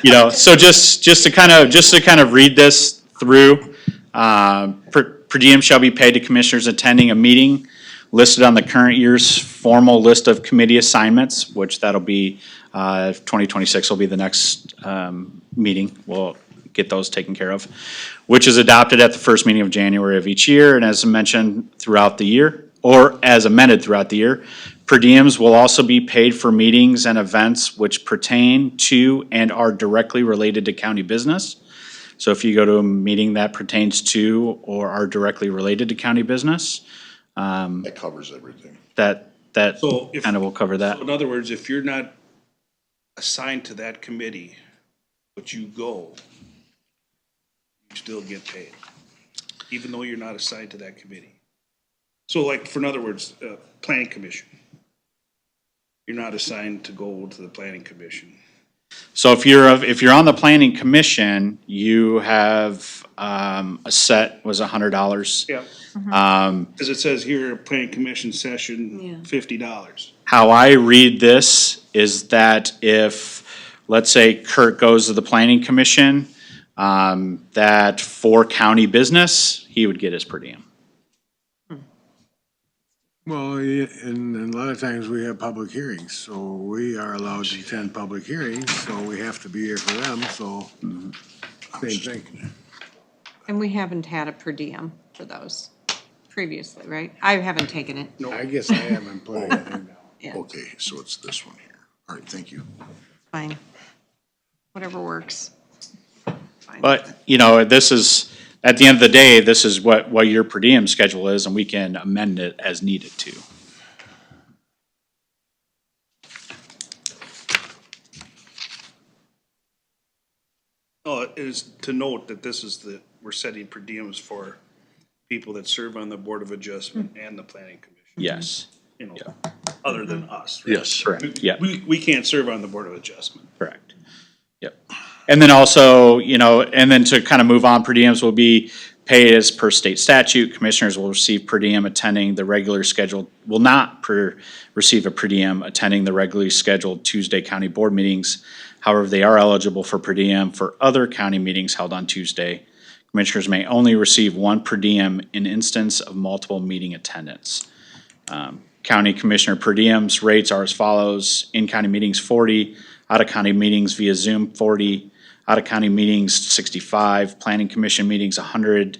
You know, so just to kind of read this through, per diem shall be paid to commissioners attending a meeting listed on the current year's formal list of committee assignments, which that'll be, 2026 will be the next, meeting. We'll get those taken care of, which is adopted at the first meeting of January of each year, and as mentioned throughout the year, or as amended throughout the year. Per diems will also be paid for meetings and events which pertain to and are directly related to county business. So if you go to a meeting that pertains to or are directly related to county business, That covers everything. that So if- kind of will cover that. So in other words, if you're not assigned to that committee, but you go, you still get paid, even though you're not assigned to that committee. So like, for in other words, planning commission. You're not assigned to go to the planning commission. So if you're on the planning commission, you have, a set was $100. Yeah. Cause it says here, planning commission session, $50. How I read this is that if, let's say Kurt goes to the planning commission, that for county business, he would get his per diem. Well, yeah, and a lot of times we have public hearings, so we are allowed to attend public hearings, so we have to be here for them, so same thing. And we haven't had a per diem for those previously, right? I haven't taken it. I guess I haven't put anything down. Yeah, Okay, so it's this one here. All right, thank you. fine. Whatever works. Fine. But, you know, this is, at the end of the day, this is what your per diem schedule is, and we can amend it as needed to. Oh, it is to note that this is we're setting per diems for people that serve on the Board of Adjustment and the Planning Commission. Yes, You know, other than us. right? Yes. correct, yeah. We can't serve on the Board of Adjustment. Correct. Yep. And then also, you know, and then to kind of move on, per diems will be paid as per state statute. Commissioners will receive per diem attending the regular scheduled, will not receive a per diem attending the regularly scheduled Tuesday county board meetings. However, they are eligible for per diem for other county meetings held on Tuesday. Commissioners may only receive 1 per diem in instance of multiple meeting attendance. County commissioner per diems rates are as follows: in-county meetings 40, out-of-county meetings via Zoom 40, out-of-county meetings 65, planning commission meetings 100,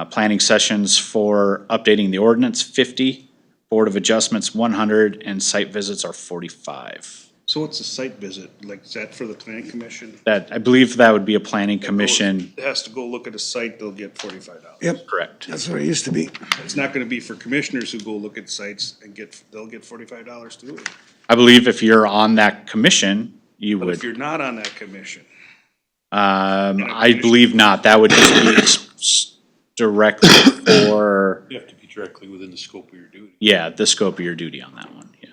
planning sessions for updating the ordinance 50, Board of Adjustments 100, and site visits are 45. So what's a site visit? Like, is that for the Planning Commission? That, I believe that would be a planning commission, It has to go look at a site, they'll get $45. Yep, correct? that's what it used to be. It's not gonna be for commissioners who go look at sites and they'll get $45 too. I believe if you're on that commission, you But if would, you're not on that commission, I believe not. That would just be directly for, You have to be directly within the scope of your duty. yeah, the scope of your duty on that one, yeah.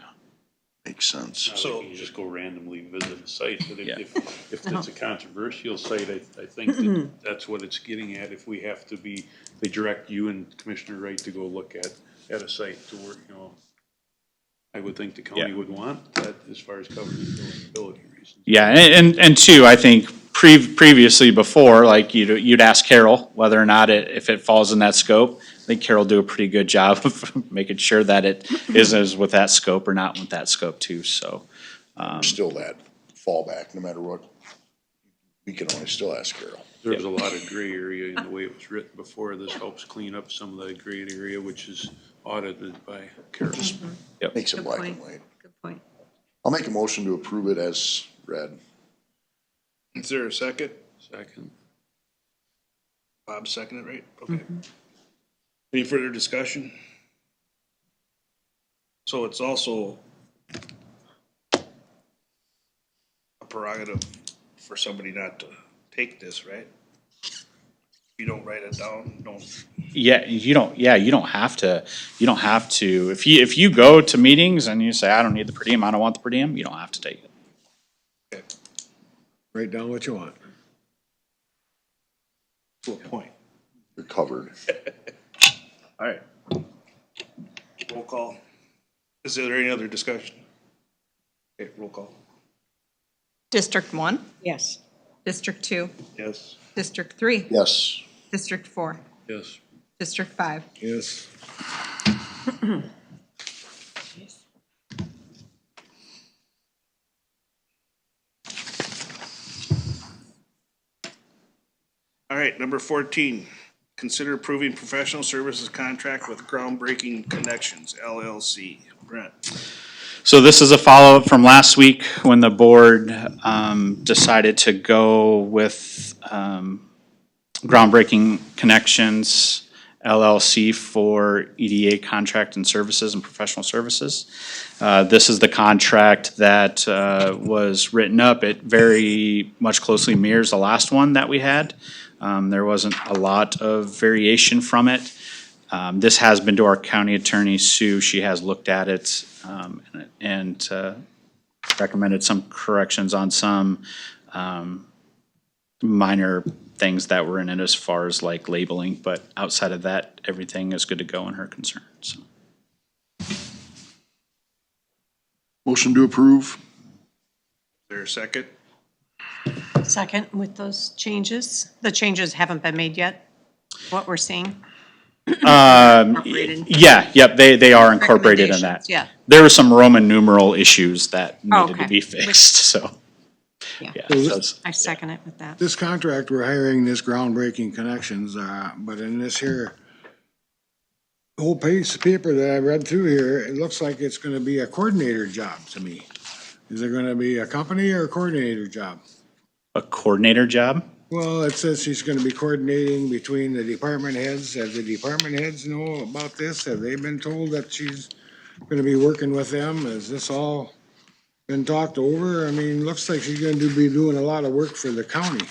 Makes sense. Not So- like you can just go randomly visit a site, but Yeah. if it's a controversial site, I think that that's what it's getting at. If we have to be, they direct you and Commissioner Wright to go look at a site to work, you know. I would think the county would want that as far as covering buildability reasons. Yeah, and two, I think previously before, like you'd ask Carol whether or not if it falls in that scope. I think Carol do a pretty good job of making sure that it is with that scope or not with that scope too, so. Still that fallback, no matter what. We can always still ask Carol. There's a lot of gray area in the way it was written before. This helps clean up some of the gray area, which is audited by Carol. Makes it Good black point. and white. Good point. I'll make a motion to approve it as read. Is there a second? Second. Bob seconded, right? Okay. Any further discussion? So it's also a prerogative for somebody not to take this, right? You don't write it down, don't. Yeah, you don't have to, if you go to meetings and you say, I don't need the per diem, I don't want the per diem, you don't have to take it. Okay. Write down what you want. To a point. You're covered. All right. Roll call. Is there any other discussion? Okay, roll call. District 1, Yes. District 2, Yes. District 3, Yes. District 4, Yes. District 5. Yes. All right, number 14, consider approving professional services contract with Groundbreaking Connections LLC. Brent. So this is a follow-up from last week when the board decided to go with Groundbreaking Connections LLC for EDA contract and services and professional services. This is the contract that was written up. It very much closely mirrors the last one that we had. There wasn't a lot of variation from it. This has been to our county attorney, Sue. She has looked at it and recommended some corrections on some minor things that were in it as far as like labeling, but outside of that, everything is good to go in her concern, so. Motion to approve. Is there a second? Second with those changes. The changes haven't been made yet, what we're seeing. Incorporated. They are incorporated in that. Recommendations, yeah. There were some Roman numeral issues that needed to Okay. be fixed, so. Yeah. So I second it with that. This contract, we're hiring this Groundbreaking Connections, but in this here whole piece of paper that I read through here, it looks like it's gonna be a coordinator job to me. Is it gonna be a company or a coordinator job? a coordinator job? Well, it says she's gonna be coordinating between the department heads. Have the department heads know about this? Have they been told that she's gonna be working with them? Has this all been talked over? I mean, looks like she's gonna be doing a lot of work for the county.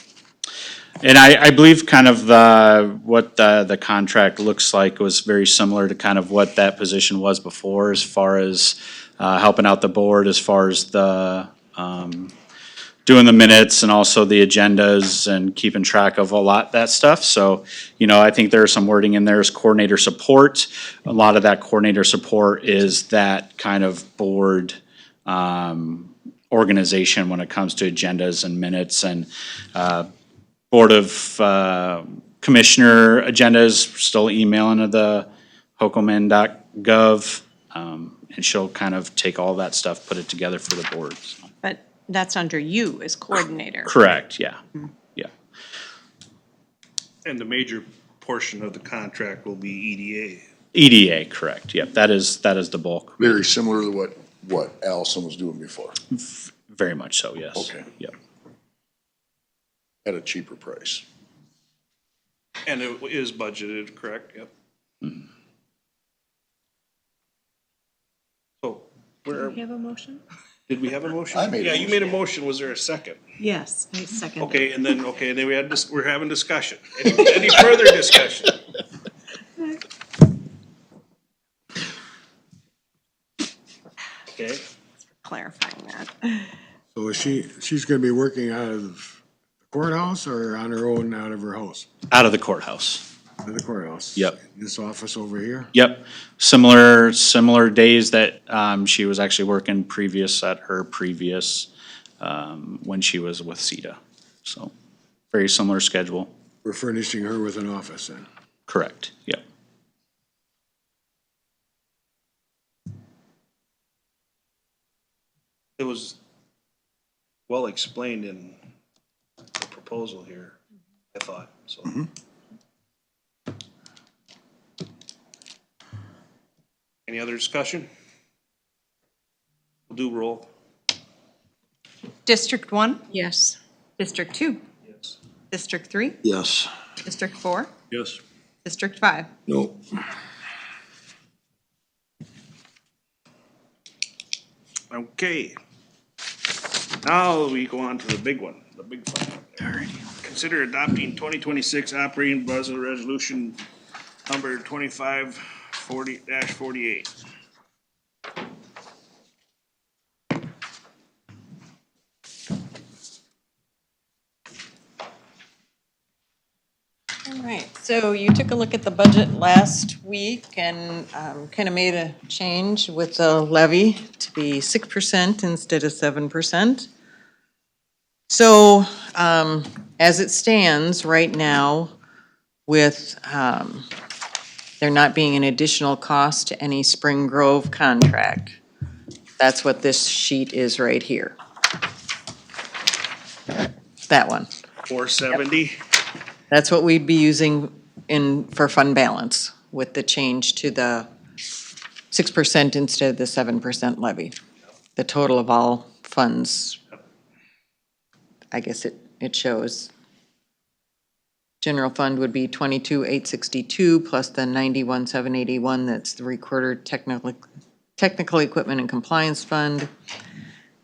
And I believe kind of what the contract looks like was very similar to kind of what that position was before, as far as helping out the board, as far as the doing the minutes and also the agendas and keeping track of a lot of that stuff. So, you know, I think there's some wording in there as coordinator support. A lot of that coordinator support is that kind of board organization when it comes to agendas and minutes and Board of Commissioner agendas, still emailing to the hocomen.gov, and she'll kind of take all that stuff, put it together for the board. So. But that's under you as coordinator. Correct, yeah, yeah. And the major portion of the contract will be EDA. EDA, correct, yep, that is the bulk. Very similar to what Allison was doing before, Very much so, yes. Okay. Yep. at a cheaper price. And it is budgeted, correct? Yep. So, where, Do you have a motion? did we have a motion? I made a Yeah, you made a motion. Was there a second? Yes, I second. Okay, and then we had this, we're having discussion. Any further discussion? Okay, Clarifying that. So is she's gonna be working out of the courthouse or on her own out of her house? Out of the courthouse. The courthouse. Yep. This office over here? Yep, similar days that, she was actually working previous at her previous, when she was with CETA. So, very similar schedule. We're furnishing her with an office then. Correct, yep. It was well explained in the proposal here, I thought, so. Any other discussion? We'll do roll. District 1, Yes. District 2, Yes. District 3, Yes. District 4, Yes. District 5. No. Okay. Now we go on to the big one, the big fun. Consider adopting 2026 operating budget resolution number 2540-48. All right, so you took a look at the budget last week and kind of made a change with the levy to be 6% instead of 7%. So as it stands right now, with there not being an additional cost to any Spring Grove contract, that's what this sheet is right here. That one. 470. That's what we'd be using for fund balance with the change to the 6% instead of the 7% levy. The total of all funds, I guess it shows. General fund would be 22,862 plus the 91,781, that's the recorder technical equipment and compliance fund.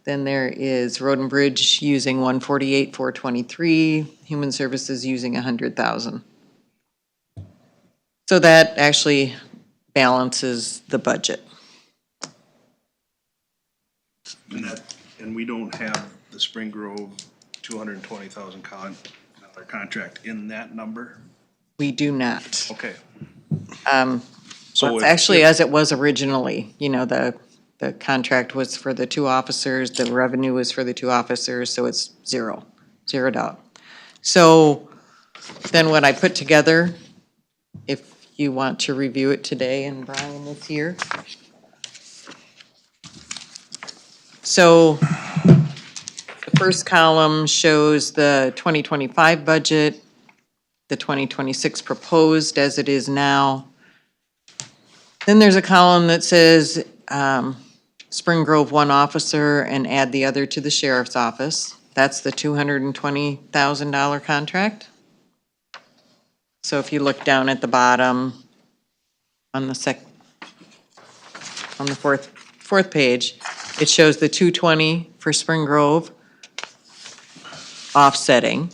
Then there is Road and Bridge using 148,423, Human Services using 100,000. So that actually balances the budget. And we don't have the Spring Grove $220,000 contract in that number? We do not. Okay. So it's actually as it was originally, you know, the contract was for the two officers, the revenue was for the two officers, so it's zeroed out. So then what I put together, if you want to review it today, and Brian is here. So the first column shows the 2025 budget, the 2026 proposed as it is now. Then there's a column that says Spring Grove one officer and add the other to the sheriff's office. That's the $220,000 contract. So if you look down at the bottom on the fourth page, it shows the 220 for Spring Grove offsetting.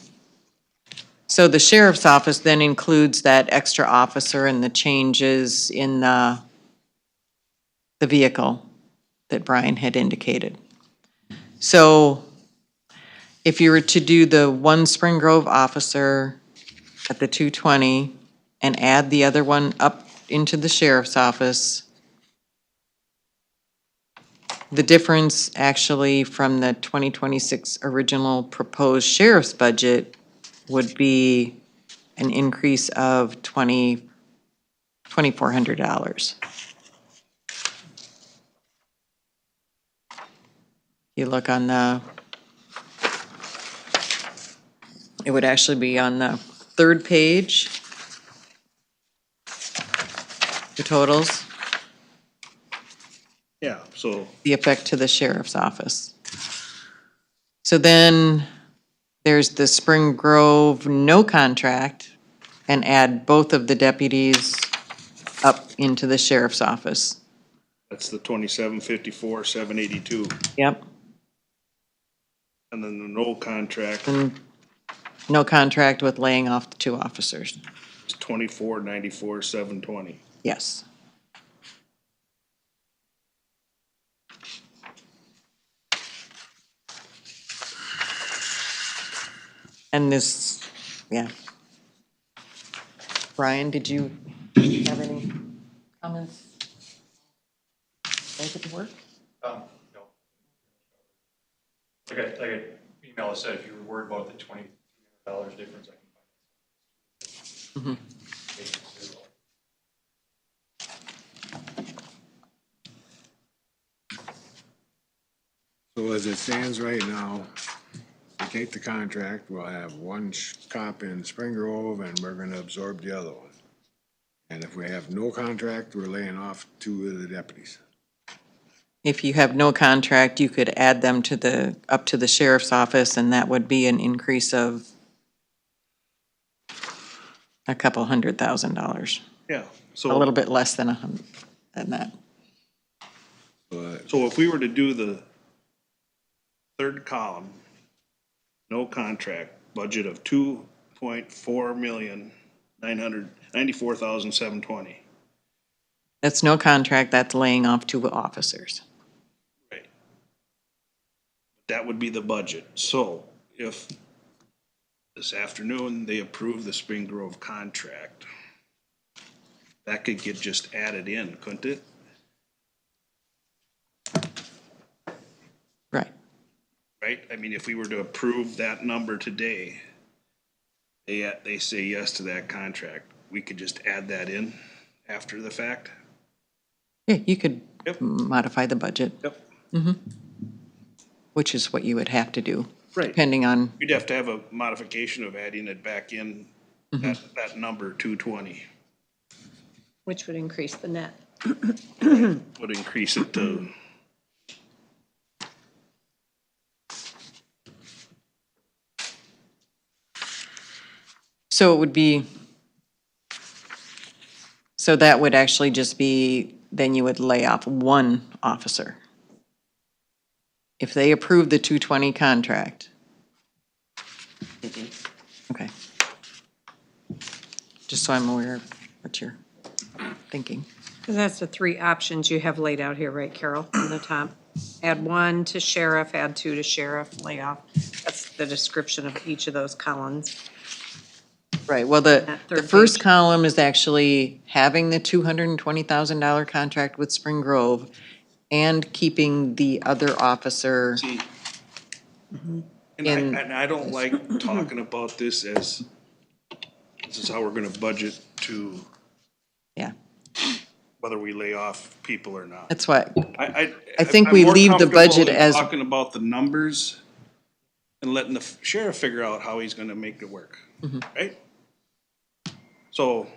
So the sheriff's office then includes that extra officer and the changes in the vehicle that Brian had indicated. So if you were to do the one Spring Grove officer at the 220 and add the other one up into the sheriff's office, the difference actually from the 2026 original proposed sheriff's budget would be an increase of $2,400. You look on it would actually be on the third page, the totals, Yeah, so the effect to the sheriff's office. So then there's the Spring Grove no contract, and add both of the deputies up into the sheriff's office. that's the 2754, 782. Yep. And then the no contract And no contract with laying off the two officers. is 2494, 720. Yes. And this, yeah. Brian, did you have any comments? Make it work? No. Like I email said, if you were worried about the $20 difference, I can find that. So as it stands right now, we take the contract, we'll have one cop in Spring Grove and we're gonna absorb the other one. And if we have no contract, we're laying off 2 of the deputies. If you have no contract, you could add them up to the sheriff's office, and that would be an increase of a couple $100,000, Yeah, a so, little bit less than that. But so if we were to do the third column, no contract, budget of 2.4,994,720. That's no contract, that's laying off 2 officers. Right. That would be the budget. So if this afternoon they approve the Spring Grove contract, that could get just added in, couldn't it? Right. Right? I mean, if we were to approve that number today, they say yes to that contract, we could just add that in after the fact? Yeah, you could Yep. modify the budget. Yep. Which is what you would have to do. Right. Depending on, You'd have to have a modification of adding it back in, that number 220 Which would increase the net. would increase it to. so it would be, so that would actually just be, then you would lay off 1 officer. If they approve the 220 contract. Okay. Just so I'm aware of what you're thinking. Because that's the 3 options you have laid out here, right, Carol, on the top? Add 1 to sheriff, add 2 to sheriff, lay off. That's the description of each of those columns. Right, well, the third first page. column is actually having the $220,000 contract with Spring Grove and keeping the other officer. See, In- and I don't like talking about this as, this is how we're gonna budget to Yeah, whether we lay off people or not. that's what, I think I'm we more leave the comfortable budget in as- talking about the numbers and letting the sheriff figure out how he's gonna make it work, right? So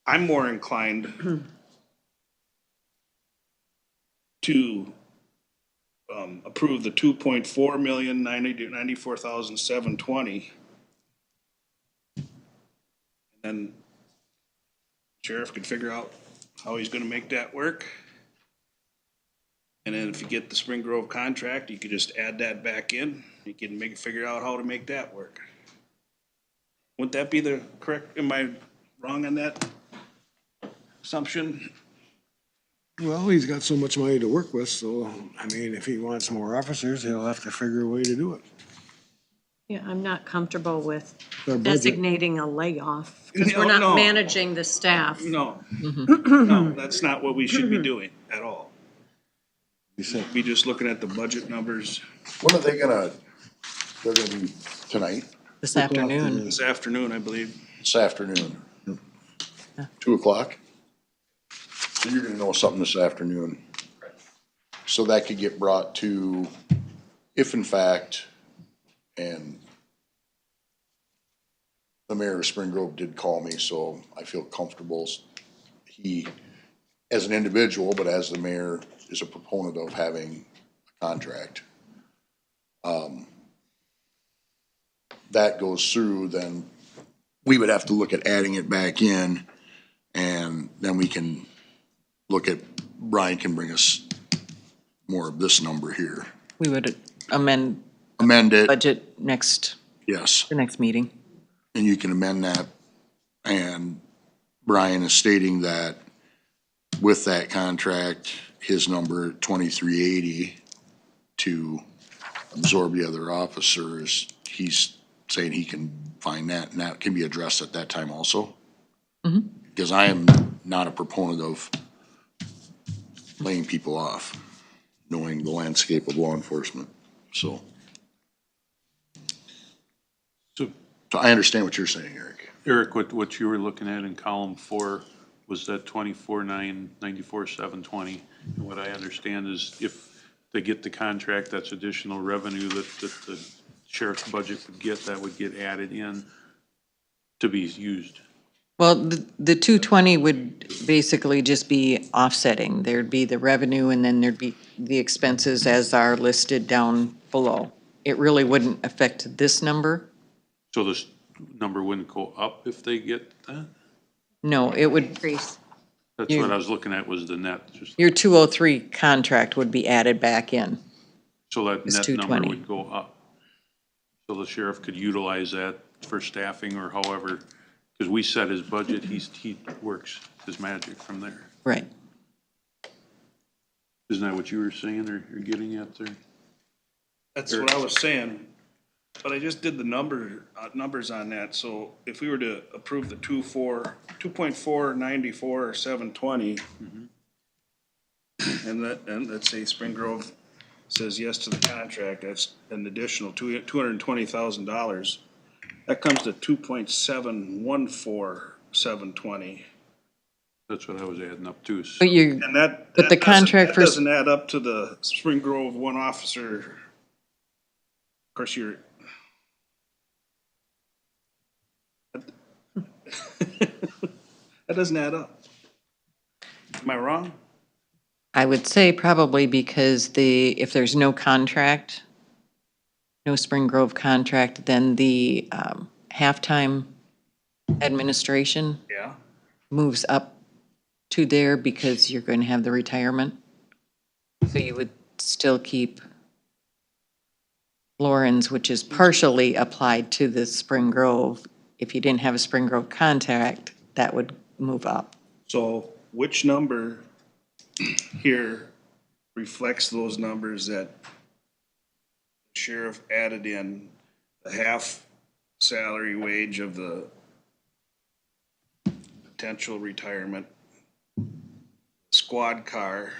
I'm more inclined to approve the 2.4,994,720. And sheriff could figure out how he's gonna make that work. And then if you get the Spring Grove contract, you could just add that back in. You can figure out how to make that work. Wouldn't that be the correct, am I wrong on that assumption? well, he's got so much money to work with, so, I mean, if he wants more officers, he'll have to figure a way to do it. Yeah, I'm not comfortable with Our budget. designating a layoff, because we're No, not no. managing the staff. No, no, that's not what we should be doing at all. He said, Be just looking at the budget numbers When are they gonna, they're gonna be tonight, this afternoon. this afternoon, I believe. this afternoon? 2 o'clock? So you're gonna know something this afternoon. So that could get brought to, if in fact, and the mayor of Spring Grove did call me, so I feel comfortable. He, as an individual, but as the mayor, is a proponent of having a contract. That goes through, then we would have to look at adding it back in, and then we can look at, Brian can bring us more of this number here. We would amend Amend it, budget next, yes, the next meeting. and you can amend that. And Brian is stating that with that contract, his number 2380 to absorb the other officers, he's saying he can find that, and that can be addressed at that time also. Mhm. Because I am not a proponent of laying people off, knowing the landscape of law enforcement, so. So, So I understand what you're saying, Eric. Eric, what you were looking at in column 4 was that 24,994,720. And what I understand is if they get the contract, that's additional revenue that the sheriff's budget would get, that would get added in to be used. Well, the 220 would basically just be offsetting. There'd be the revenue and then there'd be the expenses as are listed down below. It really wouldn't affect this number. So this number wouldn't go up if they get that? No, it would, Increase. That's what I was looking at, was the net, just, your 203 contract would be added back in. so that It's net number 220. would go up. So the sheriff could utilize that for staffing or however, because we set his budget, he works his magic from there. Right. Isn't that what you were saying or you're getting at there? That's what I was saying, but I just did the numbers on that, so if we were to approve the 2.494 or 720, and let's say Spring Grove says yes to the contract, that's an additional $220,000. That comes to 2.714 720. That's what I was adding up to. But you, And that but the contract that for, doesn't add up to the Spring Grove one officer. Of course, you're. That doesn't add up. Am I wrong? I would say probably because if there's no contract, no Spring Grove contract, then the halftime administration Yeah. moves up to there because you're going to have the retirement. So you would still keep Lawrence, which is partially applied to the Spring Grove. If you didn't have a Spring Grove contract, that would move up. So which number here reflects those numbers that sheriff added in the half salary wage of the potential retirement, squad car?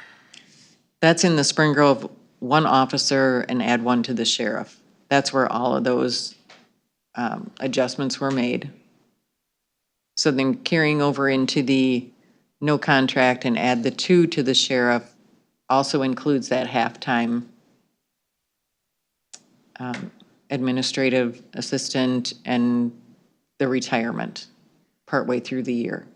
That's in the Spring Grove, one officer and add one to the sheriff. That's where all of those adjustments were made. So then carrying over into the no contract and add the 2 to the sheriff also includes that halftime administrative assistant and the retirement partway through the year.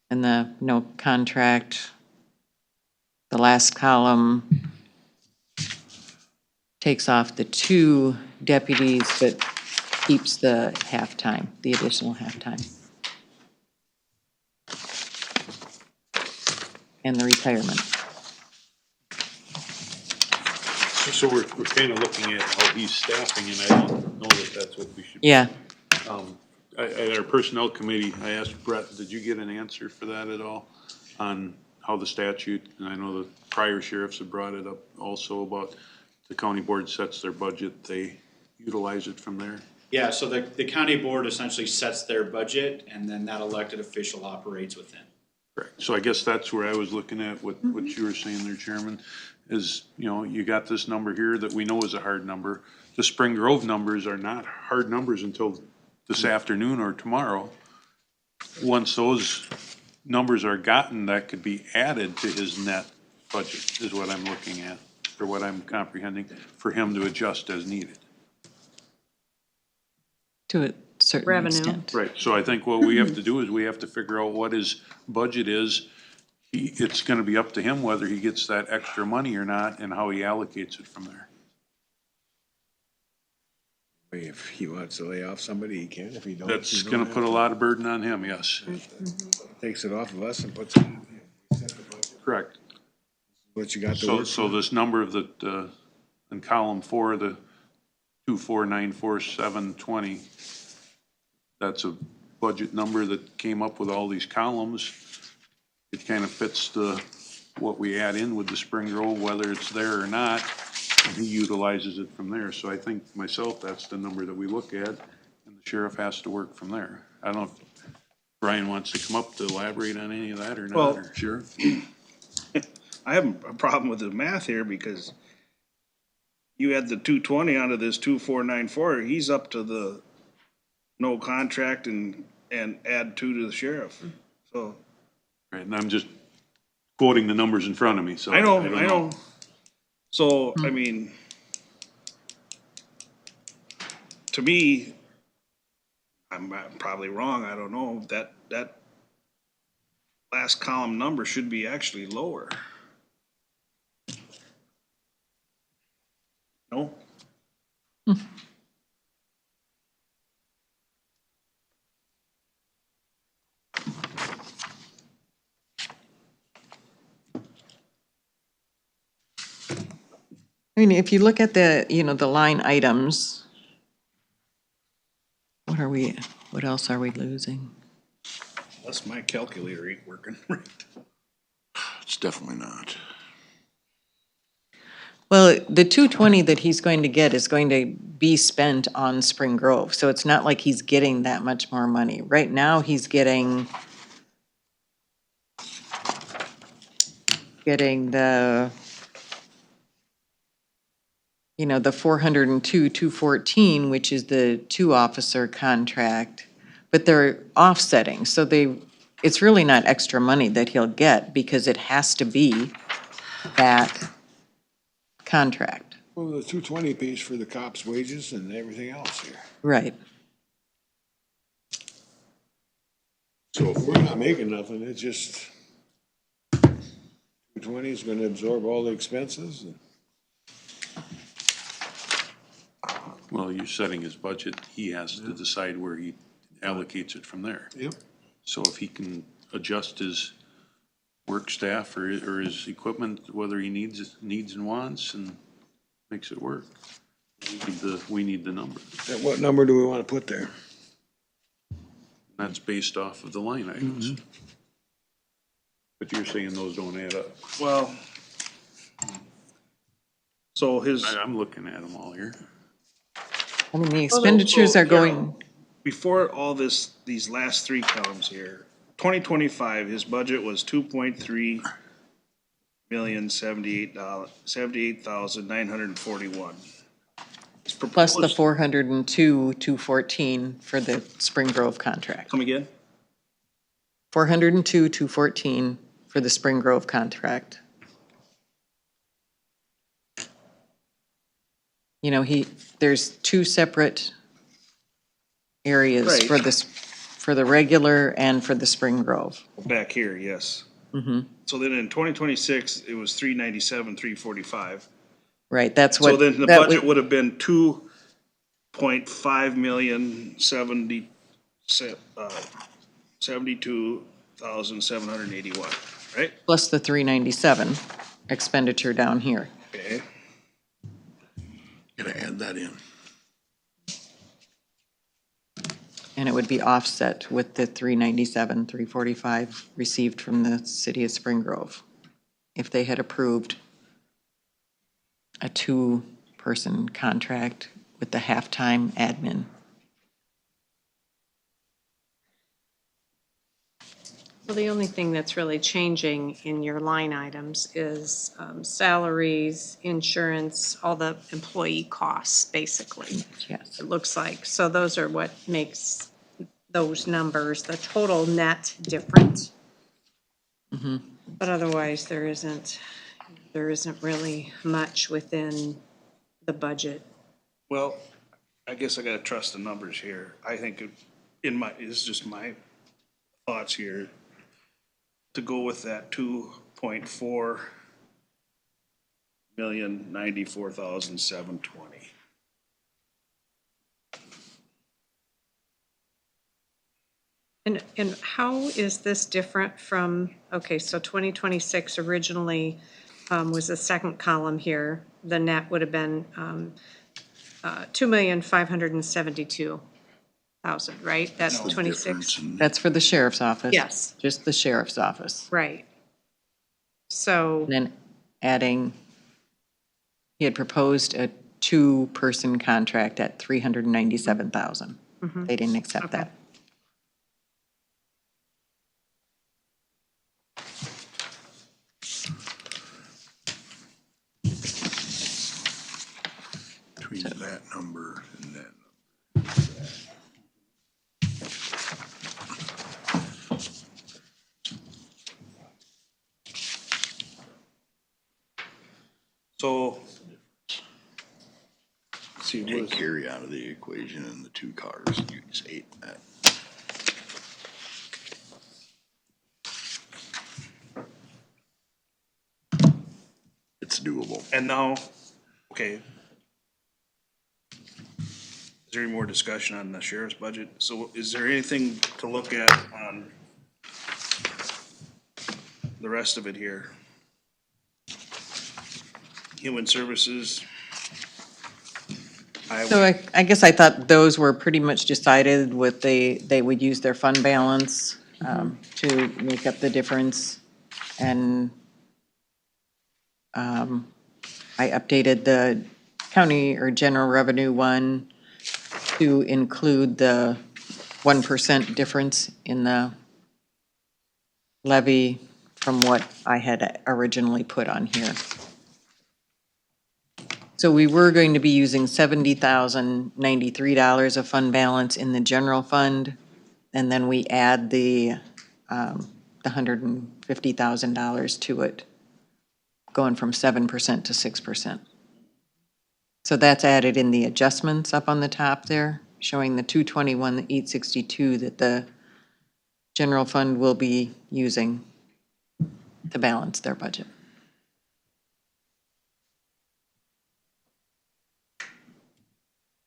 And the no contract, the last column takes off the 2 deputies, but keeps the halftime, the additional halftime. And the retirement. So we're kind of looking at how he's staffing, and I don't know that that's what we should. Yeah, At our personnel committee, I asked Brett, did you get an answer for that at all? On how the statute, and I know the prior sheriffs have brought it up also about the county board sets their budget, they utilize it from there. Yeah, so the county board essentially sets their budget and then that elected official operates within. Correct. So I guess that's where I was looking at what you were saying there, Chairman, is, you know, you got this number here that we know is a hard number. The Spring Grove numbers are not hard numbers until this afternoon or tomorrow. Once those numbers are gotten, that could be added to his net budget, is what I'm looking at, or what I'm comprehending, for him to adjust as needed. to a certain Revenue. extent. Right, so I think what we have to do is we have to figure out what his budget is. It's gonna be up to him whether he gets that extra money or not and how he allocates it from there. If he wants to lay off somebody, he can. If he don't, That's he don't gonna have put a to. lot of burden on him, yes. Takes it off of us and puts it on him. We set the budget. Correct. What you got to So, work so for. this number of the, in column 4, the 2494720, that's a budget number that came up with all these columns. It kind of fits the what we add in with the Spring Grove, whether it's there or not, and he utilizes it from there. So I think myself, that's the number that we look at, and the sheriff has to work from there. I don't know if Brian wants to come up to elaborate on any of that or not, Well- or Sheriff? I have a problem with the math here because you add the 220 onto this 2494, he's up to the no contract and add 2 to the sheriff. So, Right, and I'm just quoting the numbers in front of me, so. I know, don't I know. So, I mean, to me, I'm probably wrong, I don't know, that last column number should be actually lower. No? I mean, if you look at the, you know, the line items, what else are we losing? Unless my calculator ain't working right. It's definitely not. Well, the 220 that he's going to get is going to be spent on Spring Grove, so it's not like he's getting that much more money. Right now, he's getting the, you know, the 402, 214, which is the 2-officer contract, but they're offsetting, so it's really not extra money that he'll get because it has to be that contract. Well, the 220 pays for the cops' wages and everything else here. Right. So if we're not making nothing, it's just 220 is gonna absorb all the expenses. Well, you're setting his budget, he has to decide where he allocates it from there. Yep. So if he can adjust his work staff or his equipment, whether he needs and wants, and makes it work. We need the number. And what number do we wanna put there? That's based off of the line items. Mm-hmm. But you're saying those don't add up. Well, so I'm looking at them all here. I mean, the expenditures are going, before all these last 3 columns here, 2025, his budget was 2.3 million $78,941. plus the 402, 214 for the Spring Grove contract. Come again? 402, 214 for the Spring Grove contract. You know, there's 2 separate areas Right. for the regular and for the Spring Grove. Back here, yes. Mm-hmm. So then in 2026, it was 397, 345. Right, that's So what. then the that budget would have been 2.5 million 72,781, right? Plus the 397 expenditure down here. Okay. Gotta add that in. And it would be offset with the 397, 345 received from the city of Spring Grove. If they had approved a 2-person contract with the halftime admin. So the only thing that's really changing in your line items is salaries, insurance, all the employee costs, basically. Yes. It looks like. So those are what makes those numbers, the total net different. Mm-hmm. But otherwise, there isn't really much within the budget. Well, I guess I gotta trust the numbers here. I think this is just my thoughts here, to go with that 2.4 million 94,720. And how is this different from, okay, so 2026 originally was the second column here. The net would have been 2,572,000, right? That's The 26. difference in- That's for the sheriff's office. Yes. Just the sheriff's office. Right. So, And then adding, he had proposed a two-person contract at 397,000. They didn't accept that. Between that number and that. So. See, Take what is, carry out of the equation and the two cars, you just ate that. It's doable. and now, okay. Is there any more discussion on the sheriff's budget? So is there anything to look at on the rest of it here? Human services. So I guess I thought those were pretty much decided with they would use their fund balance to make up the difference. And I updated the county or general revenue one to include the 1% difference in the levy from what I had originally put on here. So we were going to be using $70,093 of fund balance in the general fund, and then we add the $150,000 to it, going from 7% to 6%. So that's added in the adjustments up on the top there, showing the 221, the 862 that the general fund will be using to balance their budget.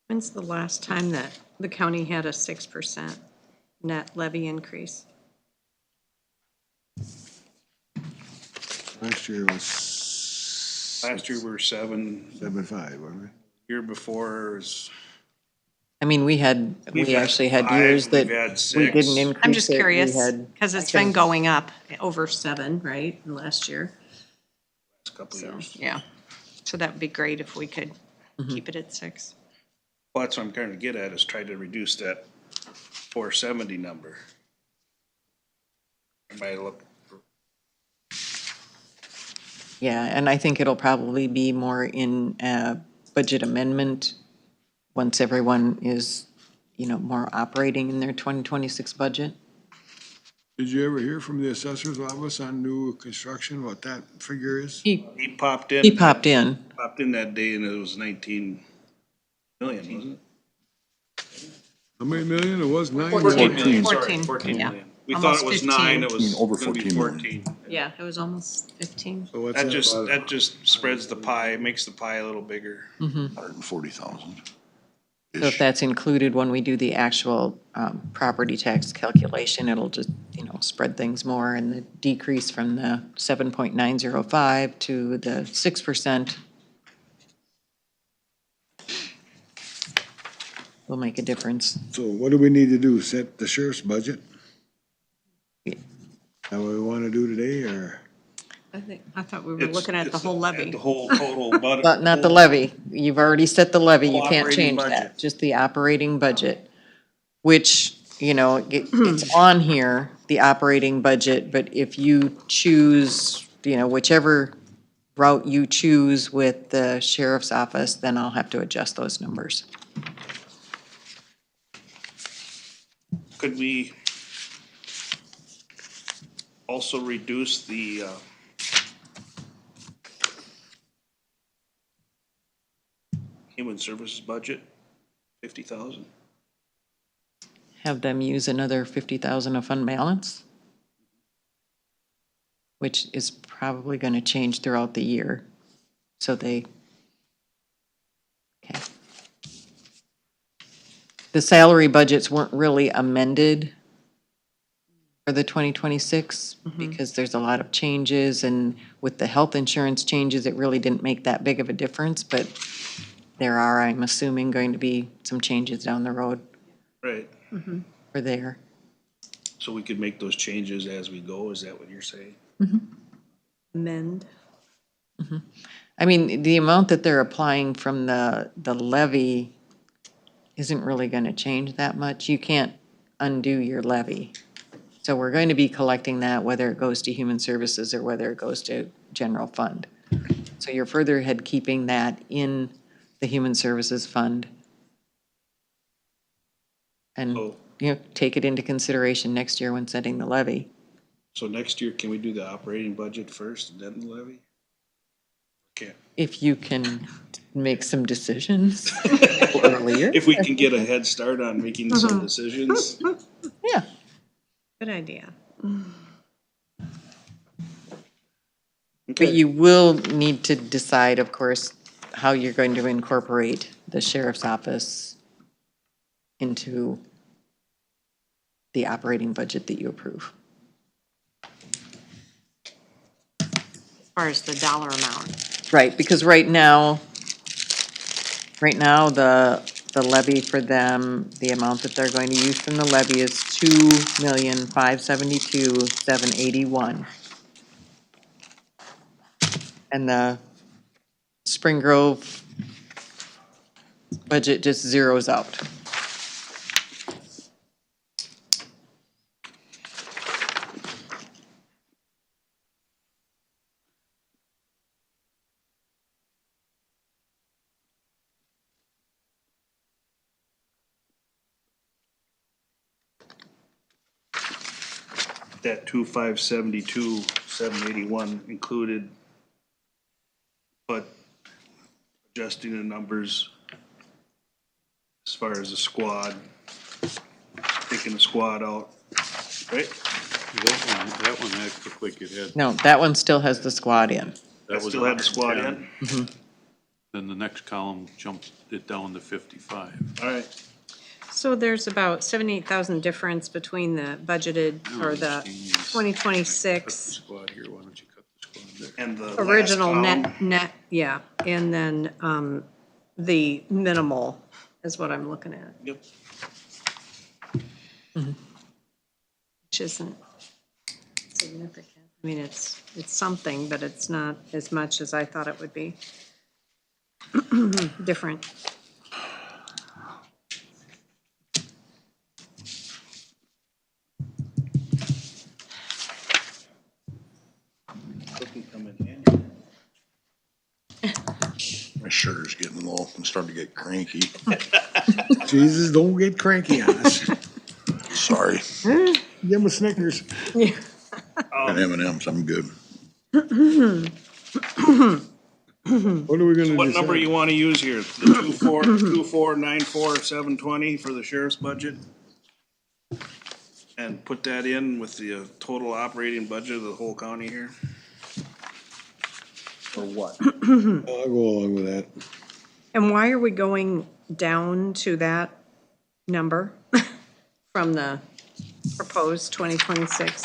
when's the last time that the county had a 6% net levy increase? Last year was Last year we were 7.5, weren't we? year before was. I mean, we actually had years that We've had we 6. didn't increase it. I'm just We curious, had- because it's been going up over 7, right, in last year? A couple So, years. yeah. So that would be great if we could keep it at 6. Well, that's what I'm trying to get at, is try to reduce that 470 number. Everybody look, Yeah, and I think it'll probably be more in a budget amendment once everyone is, more operating in their 2026 budget. Did you ever hear from the assessor's office on new construction, what that figure is? he popped in. He popped in. Popped in that day and it was 19 million, wasn't it? How many million? It was 9 14 million. million, sorry, 14, 14 yeah. million. We Almost thought it was 15. 9, it was Over gonna be 14 million. 14. Yeah, it was almost 15. So what's That that about? that just spreads the pie, makes the pie a little bigger. 140,000. So if that's included when we do the actual property tax calculation, it'll just, spread things more, and the decrease from the 7.905 to the 6% will make a difference. So what do we need to do? Set the sheriff's budget? That what we want to do today, or? I thought we were looking at the whole levy. The whole total, But not the levy. You've already set the levy. You Whole can't operating change that. budget. Just the operating budget, which, it's on here, the operating budget, but if you choose, whichever route you choose with the sheriff's office, then I'll have to adjust those numbers. Could we also reduce the, human services budget, 50,000? Have them use another 50,000 of fund balance, which is probably gonna change throughout the year. So okay. The salary budgets weren't really amended for the 2026 because there's a lot of changes, and with the health insurance changes, it really didn't make that big of a difference, but there are, I'm assuming, going to be some changes down the road Right, for there. so we could make those changes as we go, is that what you're saying? amend? I mean, the amount that they're applying from the levy isn't really gonna change that much. You can't undo your levy. So we're going to be collecting that whether it goes to human services or whether it goes to general fund. So you're further ahead keeping that in the human services fund. And, So- take it into consideration next year when setting the levy. So next year, can we do the operating budget first and then the levy? Okay. If you can make some decisions earlier. If we can get a head start on making some decisions. Yeah. Good idea. But you will need to decide, of course, how you're going to incorporate the sheriff's office into the operating budget that you approve. As far as the dollar amount. Right, because right now, the levy for them, the amount that they're going to use from the levy is $2,572,781. And the Spring Grove budget just zeroes out. That 2,572, 781 included, but adjusting the numbers as far as the squad, taking the squad out, right? That one had looked like it had. No, that one still has the squad in. That still had the squad in? Then the next column jumped it down to 55. All right. So there's about 78,000 difference between the budgeted or the 2026 Squad here, why don't you cut the squad there? And the original last column, net, yeah, and then the minimal is what I'm looking at. Yep. Which isn't significant. I mean, it's something, but it's not as much as I thought it would be. Different. Cookie come in handy. My sugar's getting low. I'm starting to get cranky. Jesus, don't get cranky on us. Sorry. Give him a Snickers. And M&M's, I'm good. What are we gonna do? What number you wanna use here? The 2,494,720 for the sheriff's budget? And put that in with the total operating budget of the whole county here? Or what? I'll go along with that. And why are we going down to that number from the proposed 2026?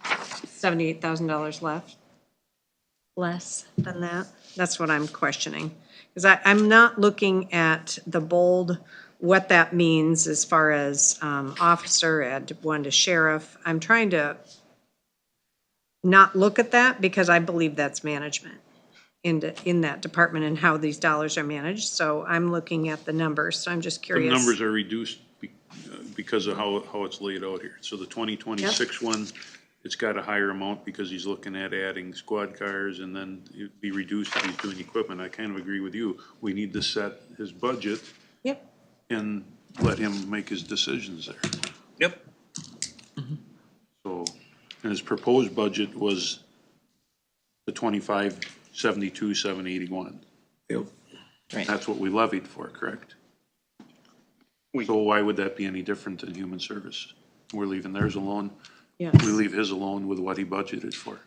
$78,000 left? Less than that? That's what I'm questioning. Because I'm not looking at the bold, what that means as far as officer, add one to sheriff. I'm trying to not look at that because I believe that's management in that department and how these dollars are managed. So I'm looking at the numbers. So I'm just The curious. numbers are reduced because of how it's laid out here. So the 2026 one, it's got a higher amount because he's looking at adding squad cars and then it'd be reduced if he's doing equipment. I kind of agree with you. We need to set his budget. Yep. And let him make his decisions there. Yep. So, and his proposed budget was the 25,72,781. Yep. Right. That's what we levied for, correct? So why would that be any different than human service? We're leaving theirs alone. Yes. We leave his alone with what he budgeted for.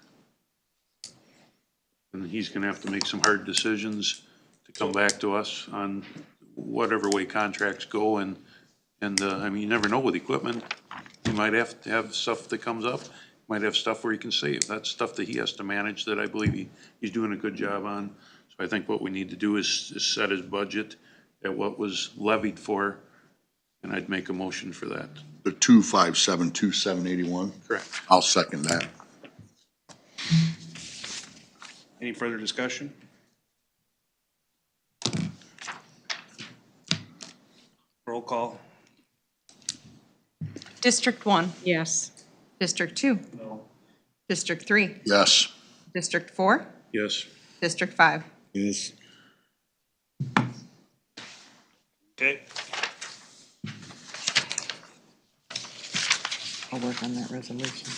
And he's gonna have to make some hard decisions to come back to us on whatever way contracts go and I mean, you never know with equipment. You might have to have stuff that comes up, might have stuff where you can save. That's stuff that he has to manage that I believe he's doing a good job on. So I think what we need to do is set his budget at what was levied for, and I'd make a motion for that. The 2,572,781. Correct. I'll second that. Any further discussion? Roll call. District 1, Yes. District 2. No. District 3, Yes. District 4, Yes. District 5. Yes. Okay. I'll work on that resolution.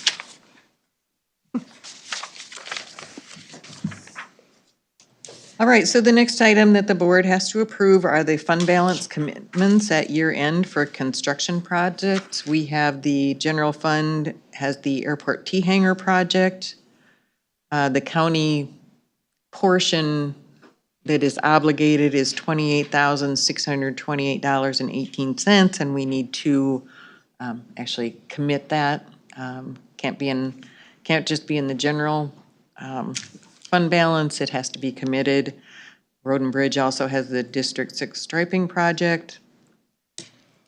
All right, so the next item that the board has to approve are the fund balance commitments at year end for construction projects. We have the general fund has the airport T-hanger project. The county portion that is obligated is $28,628.18, and we need to actually commit that. Can't just be in the general fund balance, it has to be committed. Road and Bridge also has the District 6 striping project.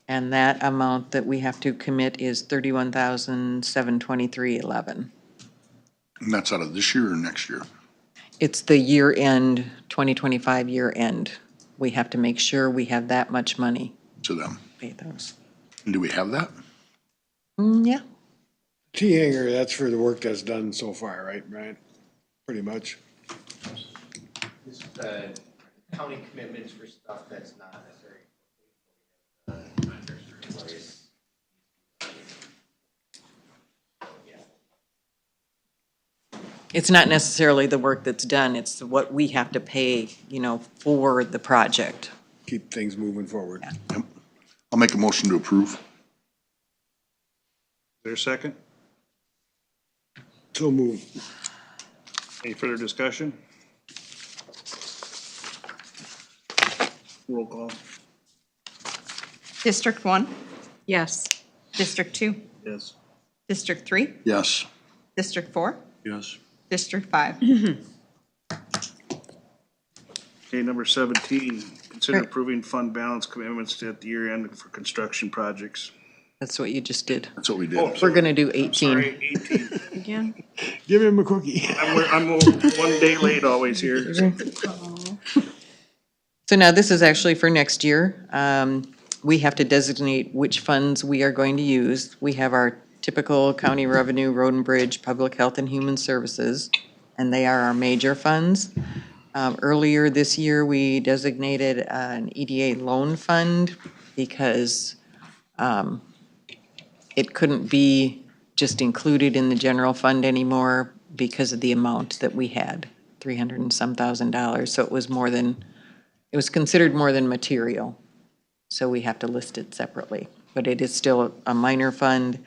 And that amount that we have to commit is $31,723.11. And that's out of this year or next year? It's the year end, 2025 year end. We have to make sure we have that much money To them. to pay those. And do we have that? Yeah. T-hanger, that's for the work that's done so far, right, Brian? Pretty much. This is the county commitments for stuff that's not necessary. It's not necessarily the work that's done, it's what we have to pay, for the project. Keep things moving forward. Yep. I'll make a motion to approve. Is there a second? So move. Any further discussion? Roll call. District 1, Yes. District 2, Yes. District 3, Yes. District 4, Yes. District 5. Okay, number 17, consider Right. approving fund balance commitments at the year end for construction projects. That's what you just did. That's what we did. Oh, We're gonna do 18. Sorry, 18. Again? Give him a cookie. I'm 1 day late always here. So now this is actually for next year. We have to designate which funds we are going to use. We have our typical county revenue, road and bridge, public health and human services, and they are our major funds. Earlier this year, we designated an EDA loan fund because it couldn't be just included in the general fund anymore because of the amount that we had, 300 and some $1,000. So it was considered more than material. So we have to list it separately, but it is still a minor fund.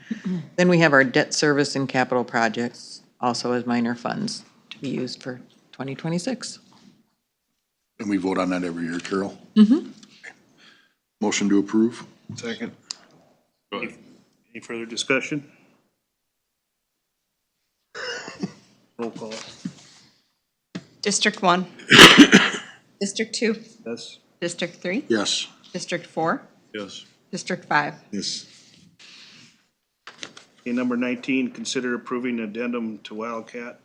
Then we have our debt service and capital projects, also as minor funds to be used for 2026. And we vote on that every year, Carol? Mm-hmm. Motion to approve? Second. Any further discussion? Roll call. District 1, District 2, Yes. District 3, Yes. District 4, Yes. District 5. Yes. Okay, number 19, consider approving addendum to Wildcat.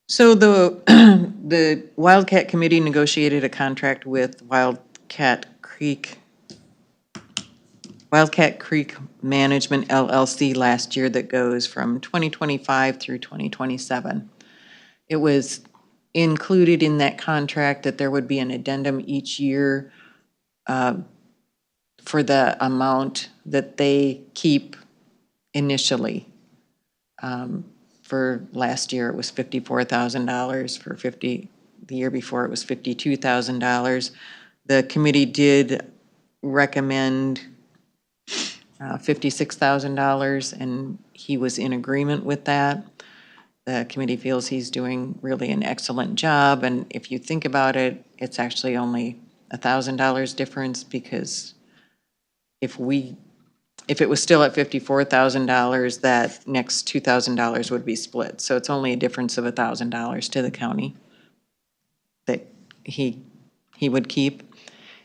So the, the Wildcat Committee negotiated a contract with Wildcat Creek Management LLC last year that goes from 2025 through 2027. It was included in that contract that there would be an addendum each year for the amount that they keep initially. For last year, it was $54,000. The year before, it was $52,000. The committee did recommend $56,000, and he was in agreement with that. The committee feels he's doing really an excellent job, and if you think about it, it's actually only $1,000 difference, because if it was still at $54,000, that next $2,000 would be split. So it's only a difference of $1,000 to the county that he would keep.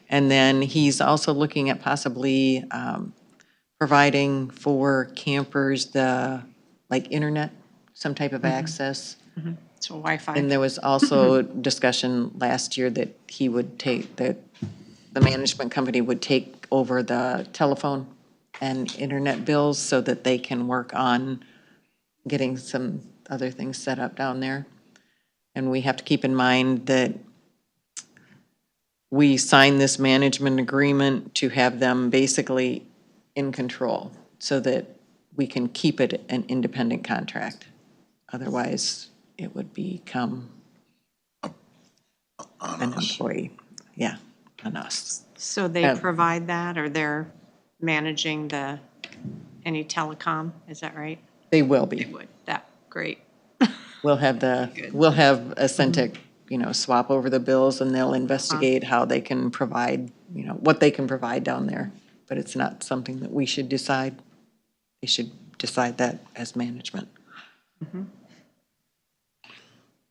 And then he's also looking at possibly providing for campers like internet, some type of access So Wi-Fi. And there was also discussion last year that he would take, that the management company would take over the telephone and internet bills so that they can work on getting some other things set up down there. And we have to keep in mind that we signed this management agreement to have them basically in control so that we can keep it an independent contract. Otherwise, it would become an employee. Yeah, on us. So they provide that, or they're managing any telecom, is that right? They will be. Would, that, great. We'll have a Centec, swap over the bills, and they'll investigate how they can provide, what they can provide down there. But it's not something that we should decide. They should decide that as management.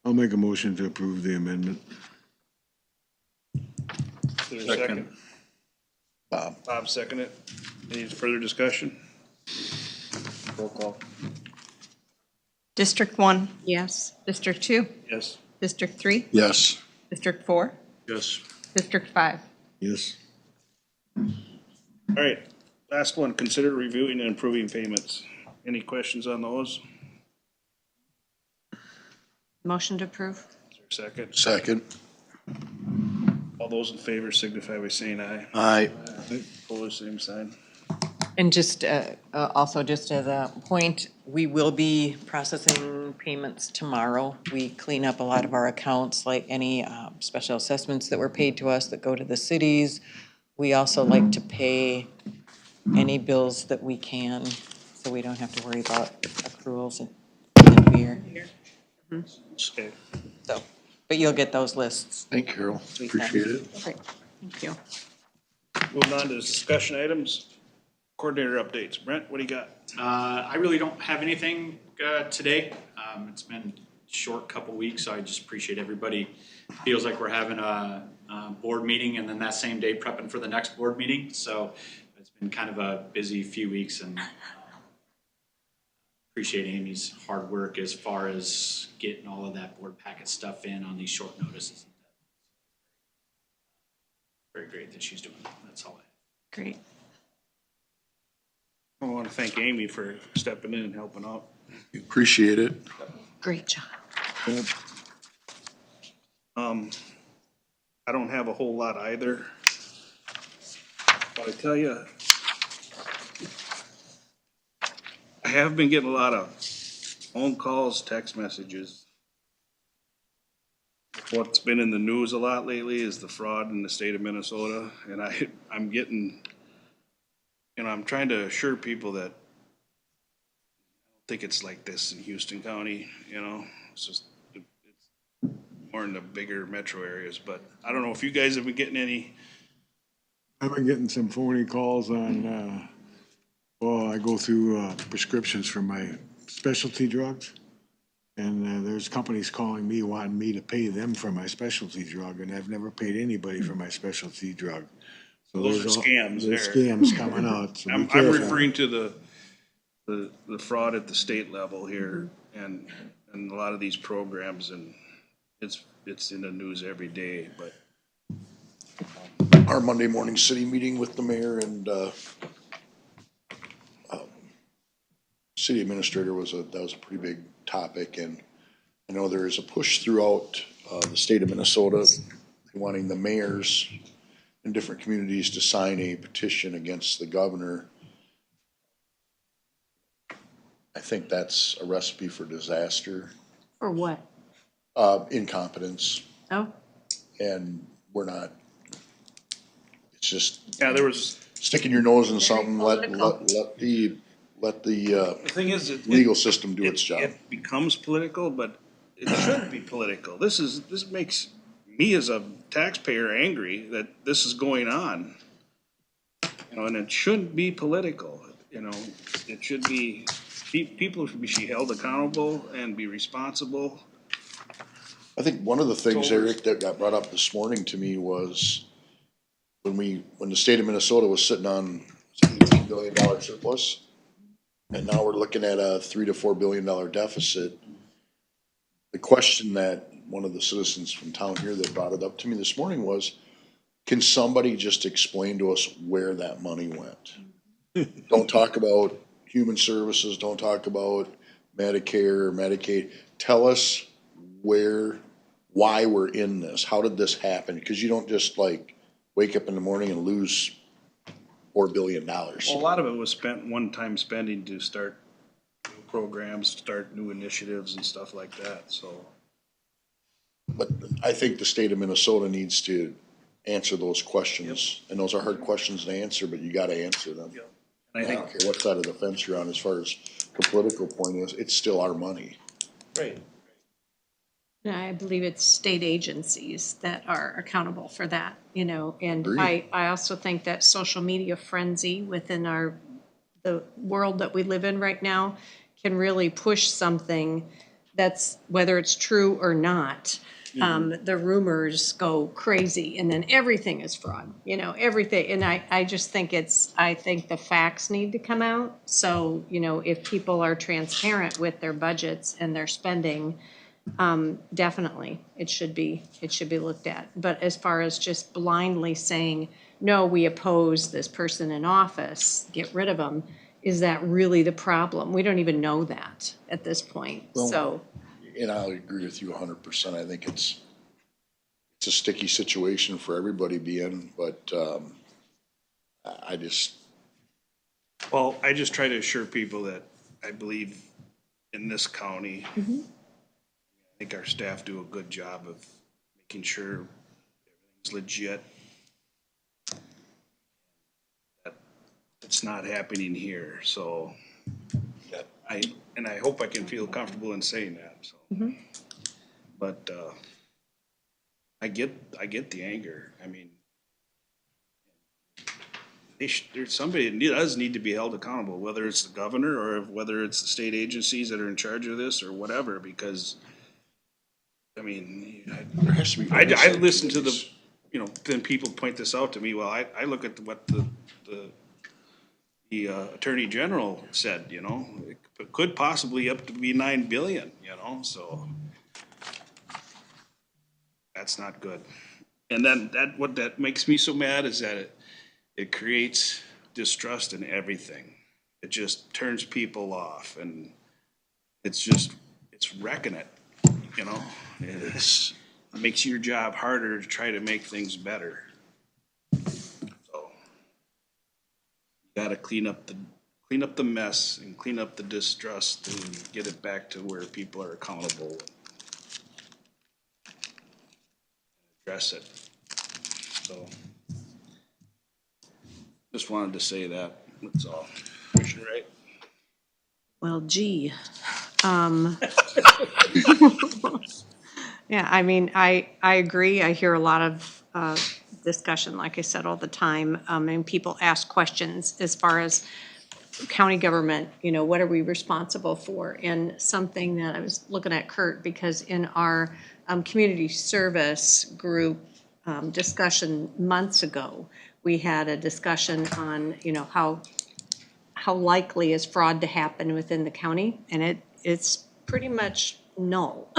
I'll make a motion to approve the amendment. Is there a second? Bob seconded it. Any further discussion? Roll call. District 1, Yes. District 2, Yes. District 3, Yes. District 4, Yes. District 5. Yes. All right, last one, consider reviewing and approving payments. Any questions on those? Motion to approve? Is there a second? Second. All those in favor signify by saying aye. Aye. Opposed, same sign. And just, also just as a point, we will be processing payments tomorrow. We clean up a lot of our accounts, like any special assessments that were paid to us that go to the cities. We also like to pay any bills that we can, so we don't have to worry about accruals at the end of the year. Okay. So, but you'll get those lists. Thank you, Carol. Appreciate it. Great, thank you. Moving on to discussion items. Coordinator updates. Brent, what do you got? I really don't have anything today. It's been a short couple weeks, so I just appreciate everybody. Feels like we're having a board meeting and then that same day prepping for the next board meeting. So it's been kind of a busy few weeks, and appreciate Amy's hard work as far as getting all of that board packet stuff in on these short notices. Very great that she's doing that. That's all I have. Great. I want to thank Amy for stepping in and helping out. Appreciate it. Great job. I don't have a whole lot either. But I tell you, I have been getting a lot of phone calls, text messages. What's been in the news a lot lately is the fraud in the state of Minnesota, and I'm getting, I'm trying to assure people that I don't think it's like this in Houston County, it's just, it's more in the bigger metro areas, but I don't know if you guys have been getting any. I've been getting some phony calls on, I go through prescriptions for my specialty drugs. And there's companies calling me, wanting me to pay them for my specialty drug, and I've never paid anybody for my specialty drug. So Those are scams there's there. scams coming out. So I'm be careful. referring to the fraud at the state level here and a lot of these programs, and it's in the news every day, but. Our Monday morning city meeting with the mayor and, city administrator that was a pretty big topic, and I know there is a push throughout, the state of Minnesota wanting the mayors in different communities to sign a petition against the governor. I think that's a recipe for disaster. For what? Incompetence, Oh, and we're not, it's just Yeah, there was. sticking your nose in something, let the The thing is, legal system do its job. It becomes political, but it shouldn't be political. This makes me as a taxpayer angry that this is going on. And it shouldn't be political, it should be, people should be held accountable and be responsible. I think one of the things, Eric, that got brought up this morning to me was when the state of Minnesota was sitting on $18 billion surplus, and now we're looking at a $3 to $4 billion deficit. the question that one of the citizens from town here that brought it up to me this morning was, can somebody just explain to us where that money went? Don't talk about human services, don't talk about Medicare, or Medicaid. Tell us why we're in this. How did this happen? Because you don't just like wake up in the morning and lose $4 billion. Well, a lot of it was spent one-time spending to start new programs, start new initiatives and stuff like that, so. But I think the state of Minnesota needs to answer those questions. And those are hard questions to answer, but you gotta answer them. And I I think, don't care what side of the fence you're on as far as the political point is, it's still our money. right, And I believe it's state agencies that are accountable for that, you know, and Agreed. I also think that social media frenzy within the world that we live in right now can really push something that's, whether it's true or not, the rumors go crazy and then everything is fraud, you know, everything. And I just think I think the facts need to come out. So, you know, if people are transparent with their budgets and their spending, definitely, it should be looked at. But as far as just blindly saying, no, we oppose this person in office, get rid of them, is that really the problem? We don't even know that at this point, Well, so. And I'll agree with you 100%. I think it's a sticky situation for everybody to be in, but, I just, well, I just try to assure people that I believe in this county, I think our staff do a good job of making sure everything's legit. That it's not happening here, so I hope I can feel comfortable in saying that, so. But, I get the anger. I mean, there's somebody that does need to be held accountable, whether it's the governor or whether it's the state agencies that are in charge of this or whatever, because, I mean, there has to be. I listen to the, you know, then people point this out to me, well, I look at what the Attorney General said, you know, it could possibly up to be 9 billion, you know, so that's not good. And then what that makes me so mad is that it creates distrust in everything. It just turns people off and it's wrecking it, you know? It makes your job harder to try to make things better. So you gotta clean up the mess and clean up the distrust and get it back to where people are accountable. Address it. So just wanted to say that, that's all. Commissioner Wright? Well, gee. Yeah, I mean, I agree. I hear a lot of discussion, like I said, all the time. And people ask questions as far as county government, you know, what are we responsible for? And something that I was looking at Kurt, because in our community service group discussion months ago, we had a discussion on, you know, how likely is fraud to happen within the county, and it's pretty much null.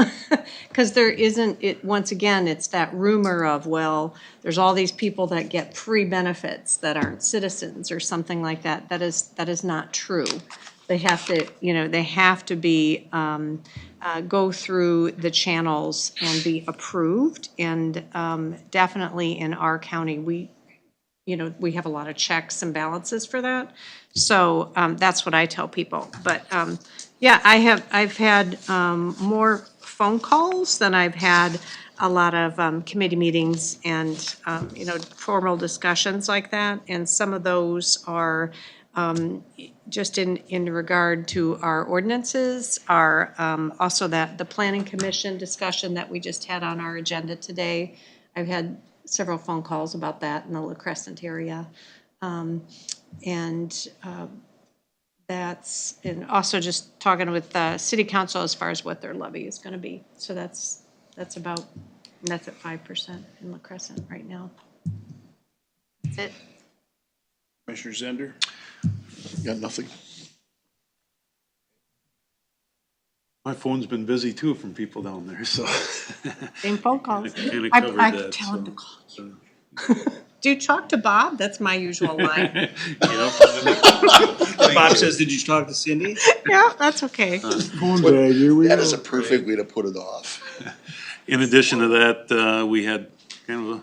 Because there isn't, once again, it's that rumor of, well, there's all these people that get free benefits that aren't citizens or something like that. That is not true. They have to, you know, they have to be, go through the channels and be approved. And definitely in our county, we have a lot of checks and balances for that. So that's what I tell people. But yeah, I've had more phone calls than I've had a lot of committee meetings and formal discussions like that. And some of those are just in regard to our ordinances, our also that the planning commission discussion that we just had on our agenda today. I've had several phone calls about that in the La Crescent area. And also just talking with city council as far as what their levy is going to be. So that's at 5% in La Crescent right now. That's it. Commissioner Zender? Got nothing. My phone's been busy too from people down there, so. Same phone calls. Kinda I covered that, tell him to so. call. Do you talk to Bob? That's my usual line. Bob says, did you talk to Cindy? Yeah, that's okay. Phone tag, here we That go. is a perfect way to put it off. In addition to that, we had kind of a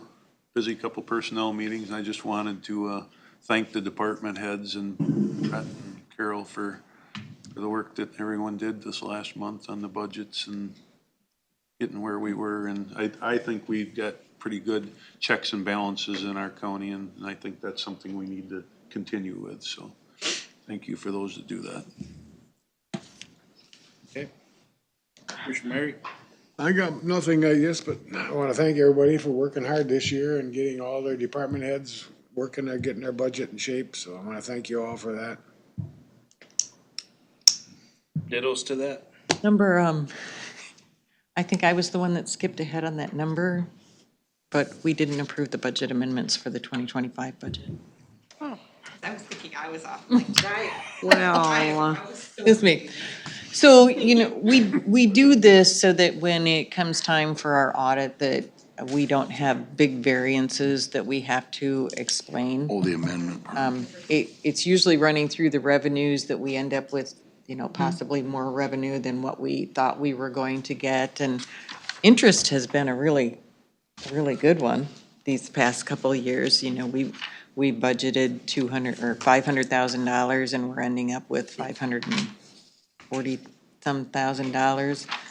busy couple personnel meetings, and I just wanted to thank the department heads and Brett and Carol for the work that everyone did this last month on the budgets and getting where we were. And I think we got pretty good checks and balances in our county, and I think that's something we need to continue with. So thank you for those that do that. Okay. Commissioner Mary? I got nothing, I guess, but I want to thank everybody for working hard this year and getting all their department heads working on getting their budget in shape. So I want to thank you all for that. Dittos to that. Number, I think I was the one that skipped ahead on that number, but we didn't approve the budget amendments for the 2025 budget. I was thinking I was off. Like, right. Well, Excuse me. So, we do this so that when it comes time for our audit, that we don't have big variances that we have to explain. Oh, the amendment. It's usually running through the revenues that we end up with, possibly more revenue than what we thought we were going to get. And interest has been a really good one these past couple of years. We budgeted $500,000 and we're ending up with $540-some thousand.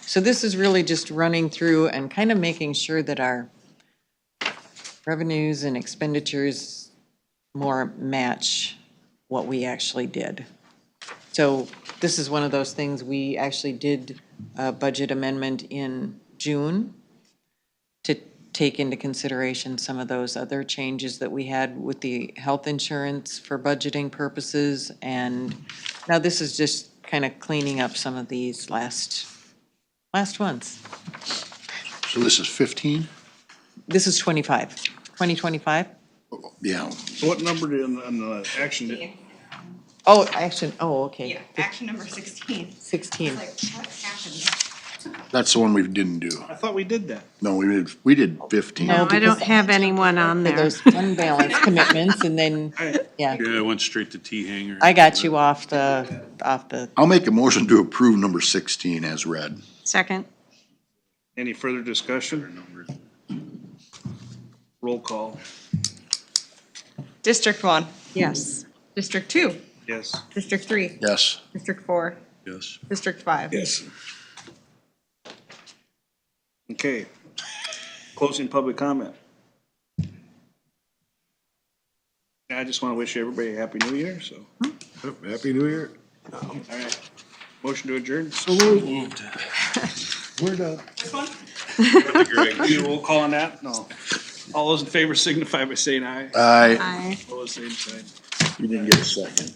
So this is really just running through and kind of making sure that our revenues and expenditures more match what we actually did. So this is one of those things, we actually did a budget amendment in June to take into consideration some of those other changes that we had with the health insurance for budgeting purposes. And now this is just kind of cleaning up some of these last ones. So this is 15? This is 2025. Yeah. So what number did on the action? Oh, okay. Yeah, action number 16. 16. Like, what happened? That's the one we didn't do. I thought we did that. No, we did 15. no, I don't have anyone on For there. those unbalanced commitments, and then, yeah, Yeah, I went straight to T-hanger. I got you off the, I'll make a motion to approve number 16 as read. Second. Any further discussion? Roll call. District 1. Yes. District 2. Yes. District 3. Yes. District 4. Yes. District 5. Yes. Okay. Closing public comment. I just want to wish everybody a happy new year, so. Happy New Year. All right. Motion to adjourn. So moved. We're done. Any roll call on that? No. All those in favor signify by saying aye. Aye. Aye. Opposed, same sign. You didn't get a second.